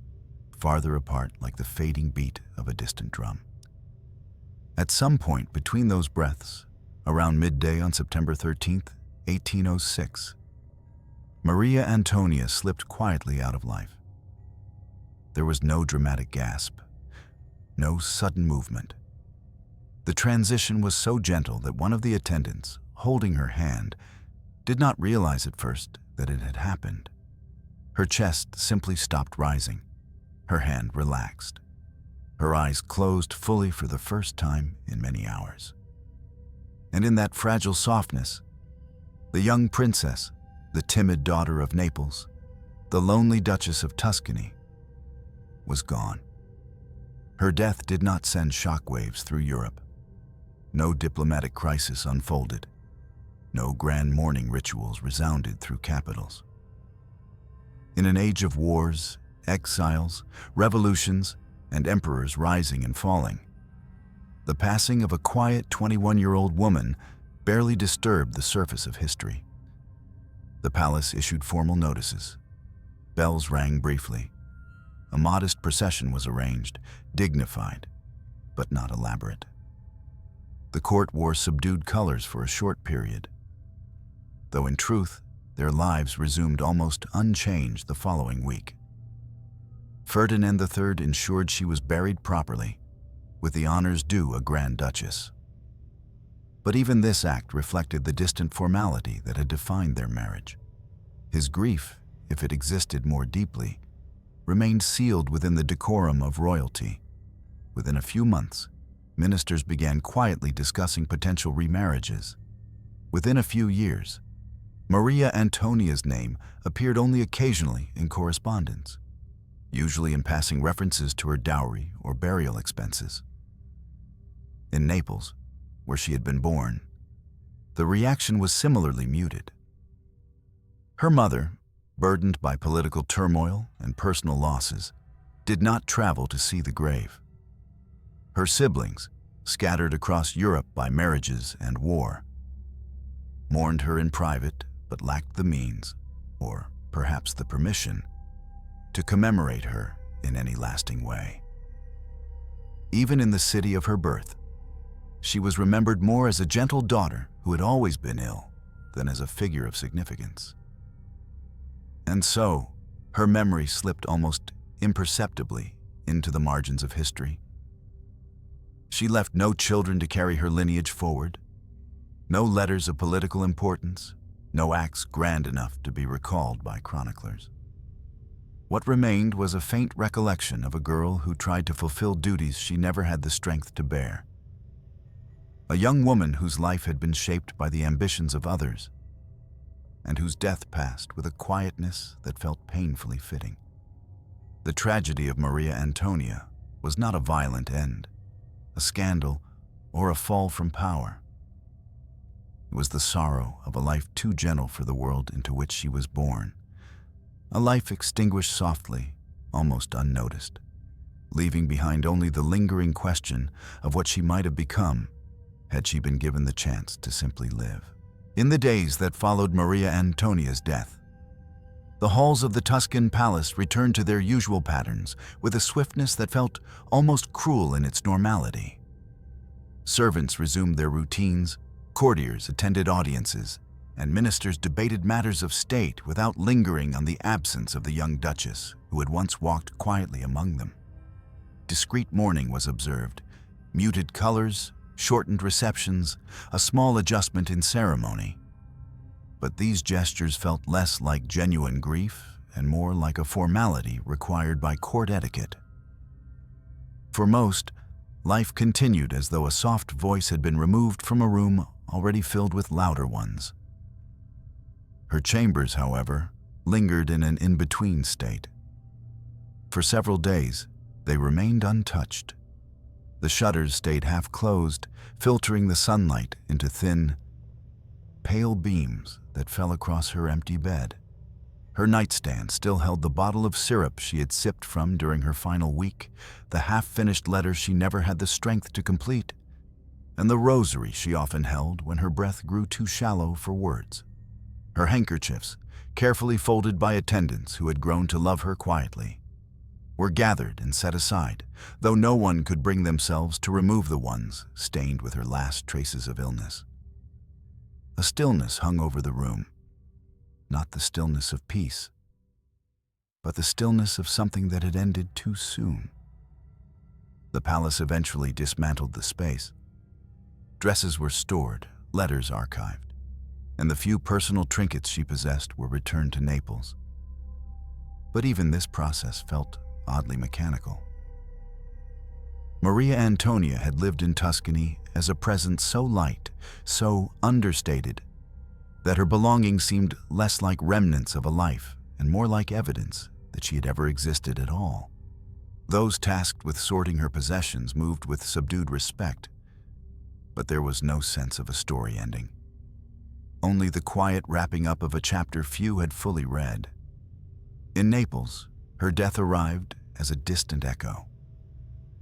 farther apart like the fading beat of a distant drum. At some point between those breaths, around midday on September 13th, 1806, Maria Antonia slipped quietly out of life. There was no dramatic gasp, no sudden movement. The transition was so gentle that one of the attendants, holding her hand, did not realize at first that it had happened. Her chest simply stopped rising. Her hand relaxed. Her eyes closed fully for the first time in many hours. And in that fragile softness, the young princess, the timid daughter of Naples, the lonely Duchess of Tuscany, was gone. Her death did not send shockwaves through Europe. No diplomatic crisis unfolded. No grand mourning rituals resounded through capitals. In an age of wars, exiles, revolutions, and emperors rising and falling, the passing of a quiet 21-year-old woman barely disturbed the surface of history. The palace issued formal notices. Bells rang briefly. A modest procession was arranged, dignified, but not elaborate. The court wore subdued colors for a short period, though in truth, their lives resumed almost unchanged the following week. Ferdinand III ensured she was buried properly, with the honors due a Grand Duchess. But even this act reflected the distant formality that had defined their marriage. His grief, if it existed more deeply, remained sealed within the decorum of royalty. Within a few months, ministers began quietly discussing potential remarriages. Within a few years, Maria Antonia's name appeared only occasionally in correspondence, usually in passing references to her dowry or burial expenses. In Naples, where she had been born, the reaction was similarly muted. Her mother, burdened by political turmoil and personal losses, did not travel to see the grave. Her siblings, scattered across Europe by marriages and war, mourned her in private but lacked the means, or perhaps the permission, to commemorate her in any lasting way. Even in the city of her birth, she was remembered more as a gentle daughter who had always been ill than as a figure of significance. And so, her memory slipped almost imperceptibly into the margins of history. She left no children to carry her lineage forward, no letters of political importance, no acts grand enough to be recalled by chroniclers. What remained was a faint recollection of a girl who tried to fulfill duties she never had the strength to bear. A young woman whose life had been shaped by the ambitions of others, and whose death passed with a quietness that felt painfully fitting. The tragedy of Maria Antonia was not a violent end, a scandal, or a fall from power. It was the sorrow of a life too gentle for the world into which she was born, a life extinguished softly, almost unnoticed, leaving behind only the lingering question of what she might have become had she been given the chance to simply live. In the days that followed Maria Antonia's death, the halls of the Tuscan palace returned to their usual patterns with a swiftness that felt almost cruel in its normality. Servants resumed their routines, courtiers attended audiences, and ministers debated matters of state without lingering on the absence of the young duchess who had once walked quietly among them. Discreet mourning was observed, muted colors, shortened receptions, a small adjustment in ceremony. But these gestures felt less like genuine grief and more like a formality required by court etiquette. For most, life continued as though a soft voice had been removed from a room already filled with louder ones. Her chambers, however, lingered in an in-between state. For several days, they remained untouched. The shutters stayed half-closed, filtering the sunlight into thin, pale beams that fell across her empty bed. Her nightstand still held the bottle of syrup she had sipped from during her final week, the half-finished letter she never had the strength to complete, and the rosary she often held when her breath grew too shallow for words. Her handkerchiefs, carefully folded by attendants who had grown to love her quietly, were gathered and set aside, though no one could bring themselves to remove the ones stained with her last traces of illness. A stillness hung over the room, not the stillness of peace, but the stillness of something that had ended too soon. The palace eventually dismantled the space. Dresses were stored, letters archived, and the few personal trinkets she possessed were returned to Naples. But even this process felt oddly mechanical. Maria Antonia had lived in Tuscany as a presence so light, so understated, that her belongings seemed less like remnants of a life and more like evidence that she had ever existed at all. Those tasked with sorting her possessions moved with subdued respect, but there was no sense of a story ending. Only the quiet wrapping up of a chapter few had fully read. In Naples, her death arrived as a distant echo.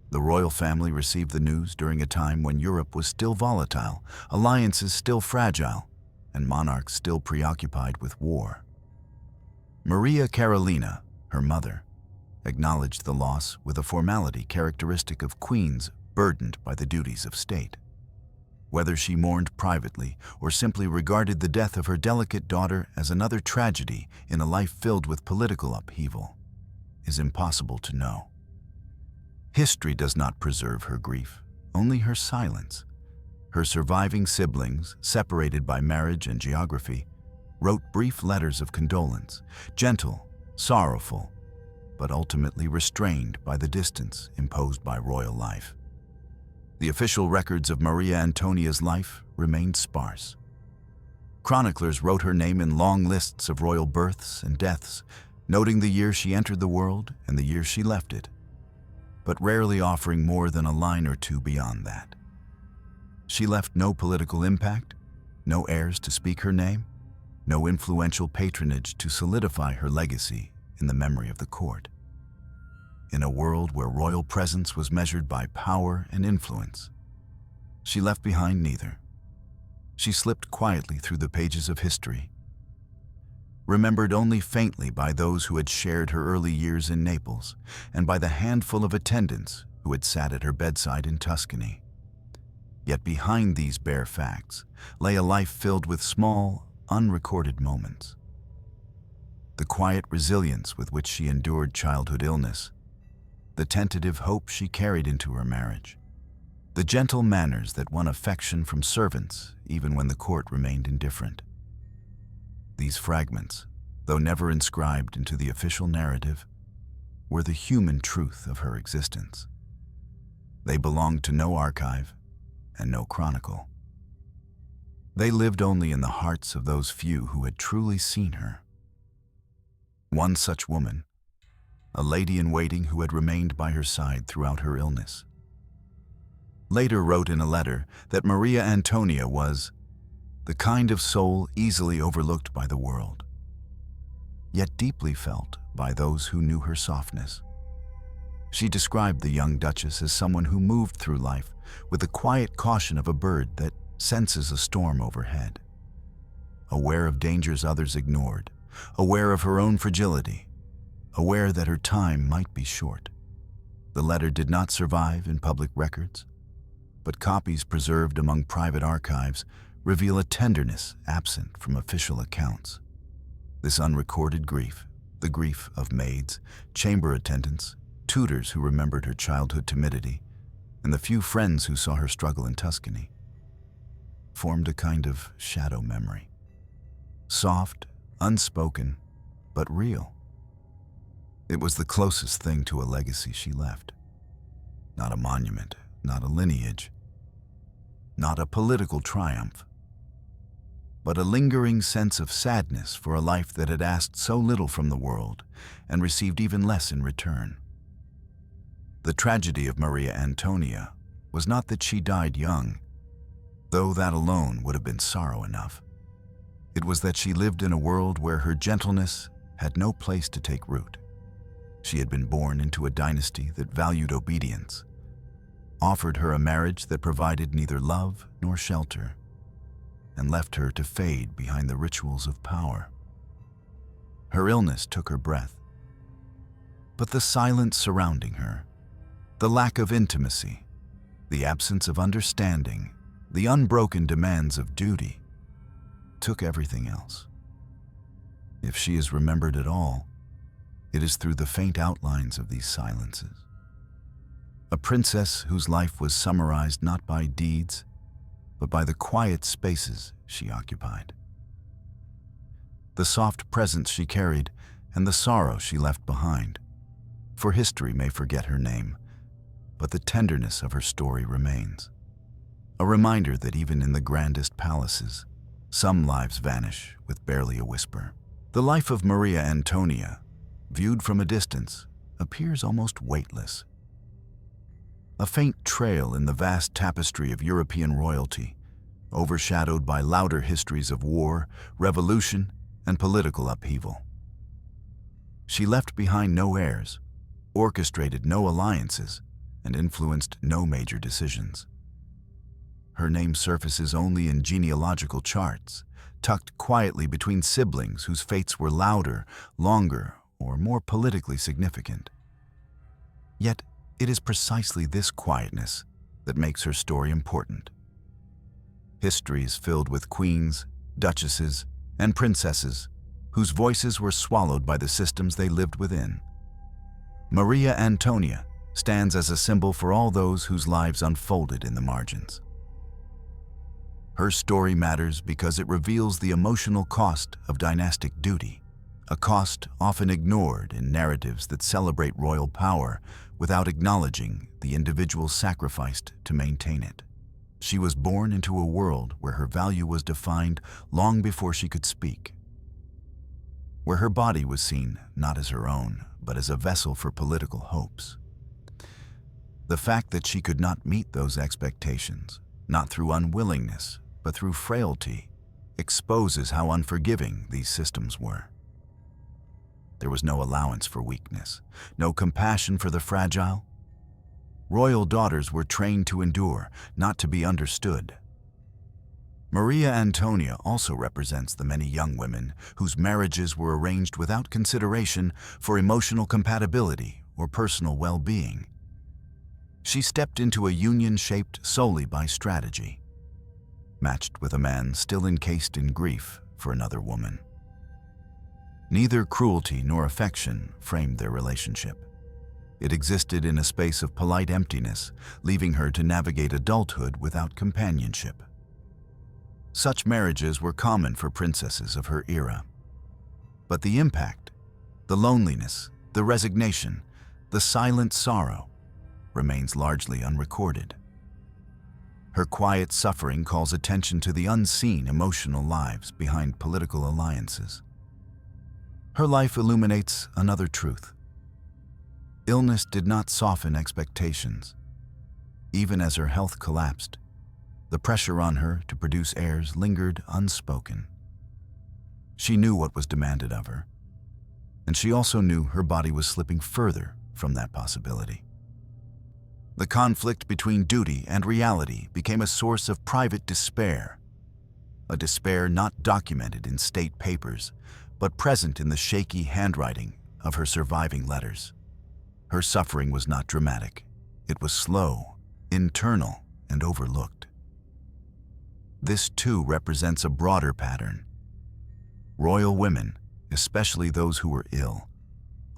The royal family received the news during a time when Europe was still volatile, alliances still fragile, and monarchs still preoccupied with war. Maria Carolina, her mother, acknowledged the loss with a formality characteristic of queens burdened by the duties of state. Whether she mourned privately or simply regarded the death of her delicate daughter as another tragedy in a life filled with political upheaval is impossible to know. History does not preserve her grief, only her silence. Her surviving siblings, separated by marriage and geography, wrote brief letters of condolence, gentle, sorrowful, but ultimately restrained by the distance imposed by royal life. The official records of Maria Antonia's life remained sparse. Chroniclers wrote her name in long lists of royal births and deaths, noting the year she entered the world and the year she left it, but rarely offering more than a line or two beyond that. She left no political impact, no heirs to speak her name, no influential patronage to solidify her legacy in the memory of the court. In a world where royal presence was measured by power and influence, she left behind neither. She slipped quietly through the pages of history, remembered only faintly by those who had shared her early years in Naples and by the handful of attendants who had sat at her bedside in Tuscany. Yet behind these bare facts lay a life filled with small, unrecorded moments. The quiet resilience with which she endured childhood illness, the tentative hope she carried into her marriage, the gentle manners that won affection from servants even when the court remained indifferent. These fragments, though never inscribed into the official narrative, were the human truth of her existence. They belonged to no archive and no chronicle. They lived only in the hearts of those few who had truly seen her. One such woman, a lady-in-waiting who had remained by her side throughout her illness, later wrote in a letter that Maria Antonia was the kind of soul easily overlooked by the world, yet deeply felt by those who knew her softness. She described the young Duchess as someone who moved through life with the quiet caution of a bird that senses a storm overhead. Aware of dangers others ignored, aware of her own fragility, aware that her time might be short. The letter did not survive in public records, but copies preserved among private archives reveal a tenderness absent from official accounts. This unrecorded grief, the grief of maids, chamber attendants, tutors who remembered her childhood timidity, and the few friends who saw her struggle in Tuscany, formed a kind of shadow memory. Soft, unspoken, but real. It was the closest thing to a legacy she left. Not a monument, not a lineage, not a political triumph, but a lingering sense of sadness for a life that had asked so little from the world and received even less in return. The tragedy of Maria Antonia was not that she died young, though that alone would have been sorrow enough. It was that she lived in a world where her gentleness had no place to take root. She had been born into a dynasty that valued obedience, offered her a marriage that provided neither love nor shelter, and left her to fade behind the rituals of power. Her illness took her breath, but the silence surrounding her, the lack of intimacy, the absence of understanding, the unbroken demands of duty, took everything else. If she is remembered at all, it is through the faint outlines of these silences. A princess whose life was summarized not by deeds, but by the quiet spaces she occupied. The soft presence she carried and the sorrow she left behind. For history may forget her name, but the tenderness of her story remains. A reminder that even in the grandest palaces, some lives vanish with barely a whisper. The life of Maria Antonia, viewed from a distance, appears almost weightless. A faint trail in the vast tapestry of European royalty, overshadowed by louder histories of war, revolution, and political upheaval. She left behind no heirs, orchestrated no alliances, and influenced no major decisions. Her name surfaces only in genealogical charts, tucked quietly between siblings whose fates were louder, longer, or more politically significant. Yet, it is precisely this quietness that makes her story important. History is filled with queens, duchesses, and princesses whose voices were swallowed by the systems they lived within. Maria Antonia stands as a symbol for all those whose lives unfolded in the margins. Her story matters because it reveals the emotional cost of dynastic duty, a cost often ignored in narratives that celebrate royal power without acknowledging the individual sacrificed to maintain it. She was born into a world where her value was defined long before she could speak, where her body was seen not as her own, but as a vessel for political hopes. The fact that she could not meet those expectations, not through unwillingness, but through frailty, exposes how unforgiving these systems were. There was no allowance for weakness, no compassion for the fragile. Royal daughters were trained to endure, not to be understood. Maria Antonia also represents the many young women whose marriages were arranged without consideration for emotional compatibility or personal well-being. She stepped into a union shaped solely by strategy, matched with a man still encased in grief for another woman. Neither cruelty nor affection framed their relationship. It existed in a space of polite emptiness, leaving her to navigate adulthood without companionship. Such marriages were common for princesses of her era. But the impact, the loneliness, the resignation, the silent sorrow remains largely unrecorded. Her quiet suffering calls attention to the unseen emotional lives behind political alliances. Her life illuminates another truth. Illness did not soften expectations. Even as her health collapsed, the pressure on her to produce heirs lingered unspoken. She knew what was demanded of her, and she also knew her body was slipping further from that possibility. The conflict between duty and reality became a source of private despair, a despair not documented in state papers, but present in the shaky handwriting of her surviving letters. Her suffering was not dramatic. It was slow, internal, and overlooked. This too represents a broader pattern. Royal women, especially those who were ill,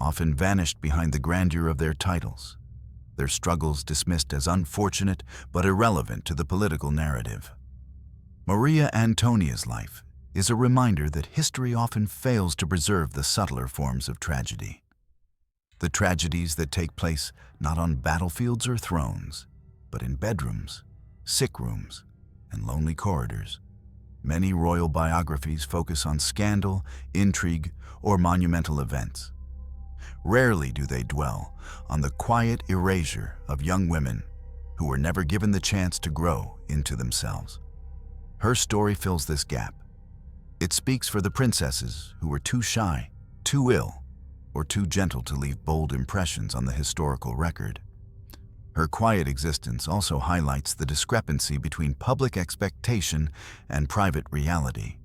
often vanished behind the grandeur of their titles, their struggles dismissed as unfortunate but irrelevant to the political narrative. Maria Antonia's life is a reminder that history often fails to preserve the subtler forms of tragedy. The tragedies that take place not on battlefields or thrones, but in bedrooms, sick rooms, and lonely corridors. Many royal biographies focus on scandal, intrigue, or monumental events. Rarely do they dwell on the quiet erasure of young women who were never given the chance to grow into themselves. Her story fills this gap. It speaks for the princesses who were too shy, too ill, or too gentle to leave bold impressions on the historical record. Her quiet existence also highlights the discrepancy between public expectation and private reality.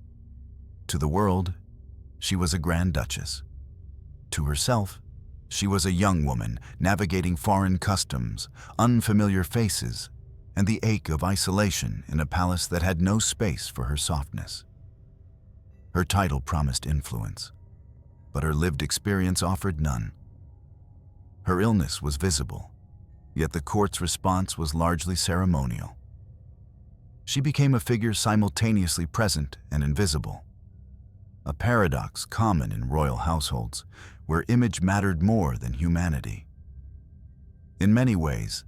To the world, she was a Grand Duchess. To herself, she was a young woman navigating foreign customs, unfamiliar faces, and the ache of isolation in a palace that had no space for her softness. Her title promised influence, but her lived experience offered none. Her illness was visible, yet the court's response was largely ceremonial. She became a figure simultaneously present and invisible, a paradox common in royal households where image mattered more than humanity. In many ways,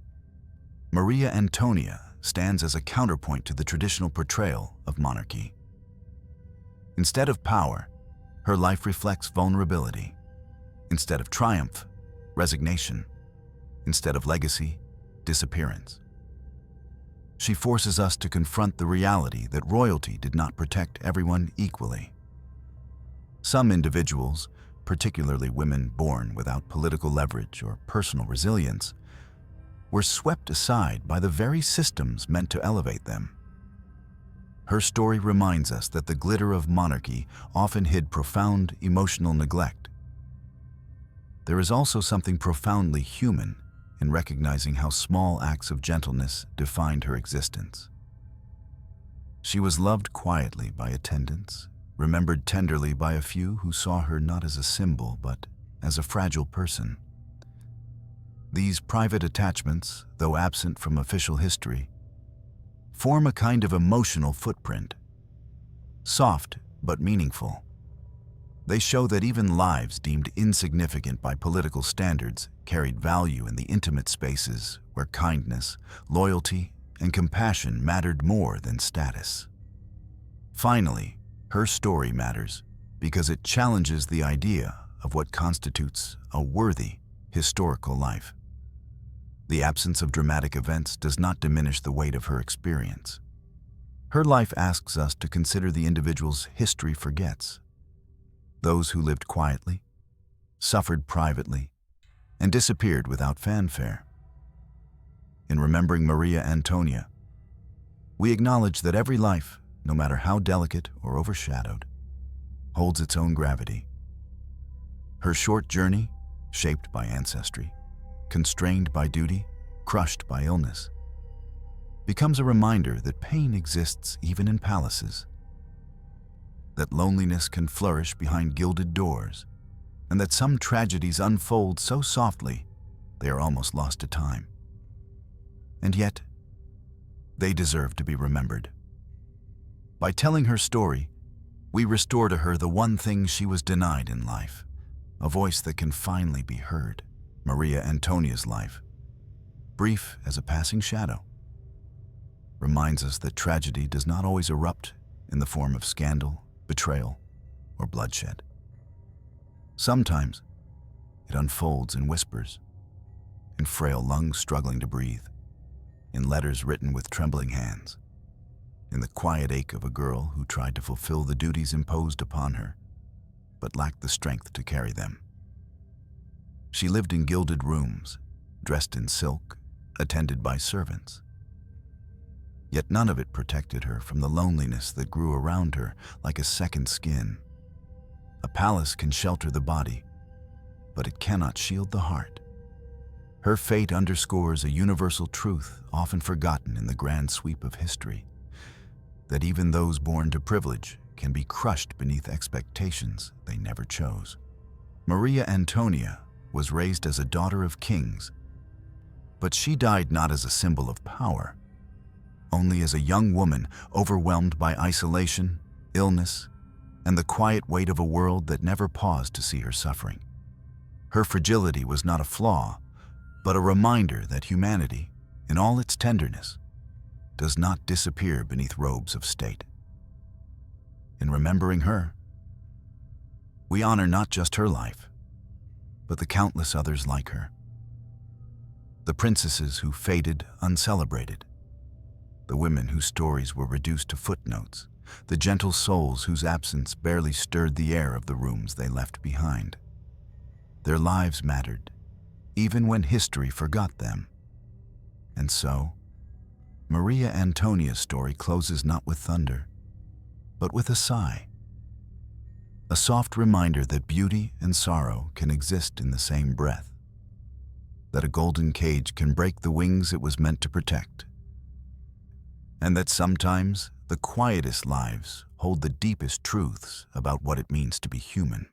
Maria Antonia stands as a counterpoint to the traditional portrayal of monarchy. Instead of power, her life reflects vulnerability. Instead of triumph, resignation. Instead of legacy, disappearance. She forces us to confront the reality that royalty did not protect everyone equally. Some individuals, particularly women born without political leverage or personal resilience, were swept aside by the very systems meant to elevate them. Her story reminds us that the glitter of monarchy often hid profound emotional neglect. There is also something profoundly human in recognizing how small acts of gentleness defined her existence. She was loved quietly by attendants, remembered tenderly by a few who saw her not as a symbol but as a fragile person. These private attachments, though absent from official history, form a kind of emotional footprint, soft but meaningful. They show that even lives deemed insignificant by political standards carried value in the intimate spaces where kindness, loyalty, and compassion mattered more than status. Finally, her story matters because it challenges the idea of what constitutes a worthy historical life. The absence of dramatic events does not diminish the weight of her experience. Her life asks us to consider the individuals history forgets. Those who lived quietly, suffered privately, and disappeared without fanfare. In remembering Maria Antonia, we acknowledge that every life, no matter how delicate or overshadowed, holds its own gravity. Her short journey, shaped by ancestry, constrained by duty, crushed by illness, becomes a reminder that pain exists even in palaces, that loneliness can flourish behind gilded doors, and that some tragedies unfold so softly they are almost lost to time. And yet, they deserve to be remembered. By telling her story, we restore to her the one thing she was denied in life, a voice that can finally be heard. Maria Antonia's life, brief as a passing shadow, reminds us that tragedy does not always erupt in the form of scandal, betrayal, or bloodshed. Sometimes it unfolds in whispers, in frail lungs struggling to breathe, in letters written with trembling hands, in the quiet ache of a girl who tried to fulfill the duties imposed upon her, but lacked the strength to carry them. She lived in gilded rooms, dressed in silk, attended by servants. Yet none of it protected her from the loneliness that grew around her like a second skin. A palace can shelter the body, but it cannot shield the heart. Her fate underscores a universal truth often forgotten in the grand sweep of history, that even those born to privilege can be crushed beneath expectations they never chose. Maria Antonia was raised as a daughter of kings, but she died not as a symbol of power, only as a young woman overwhelmed by isolation, illness, and the quiet weight of a world that never paused to see her suffering. Her fragility was not a flaw, but a reminder that humanity, in all its tenderness, does not disappear beneath robes of state. In remembering her, we honor not just her life, but the countless others like her. The princesses who faded uncelebrated, the women whose stories were reduced to footnotes, the gentle souls whose absence barely stirred the air of the rooms they left behind. Their lives mattered, even when history forgot them. And so, Maria Antonia's story closes not with thunder, but with a sigh. A soft reminder that beauty and sorrow can exist in the same breath, that a golden cage can break the wings it was meant to protect, and that sometimes the quietest lives hold the deepest truths about what it means to be human.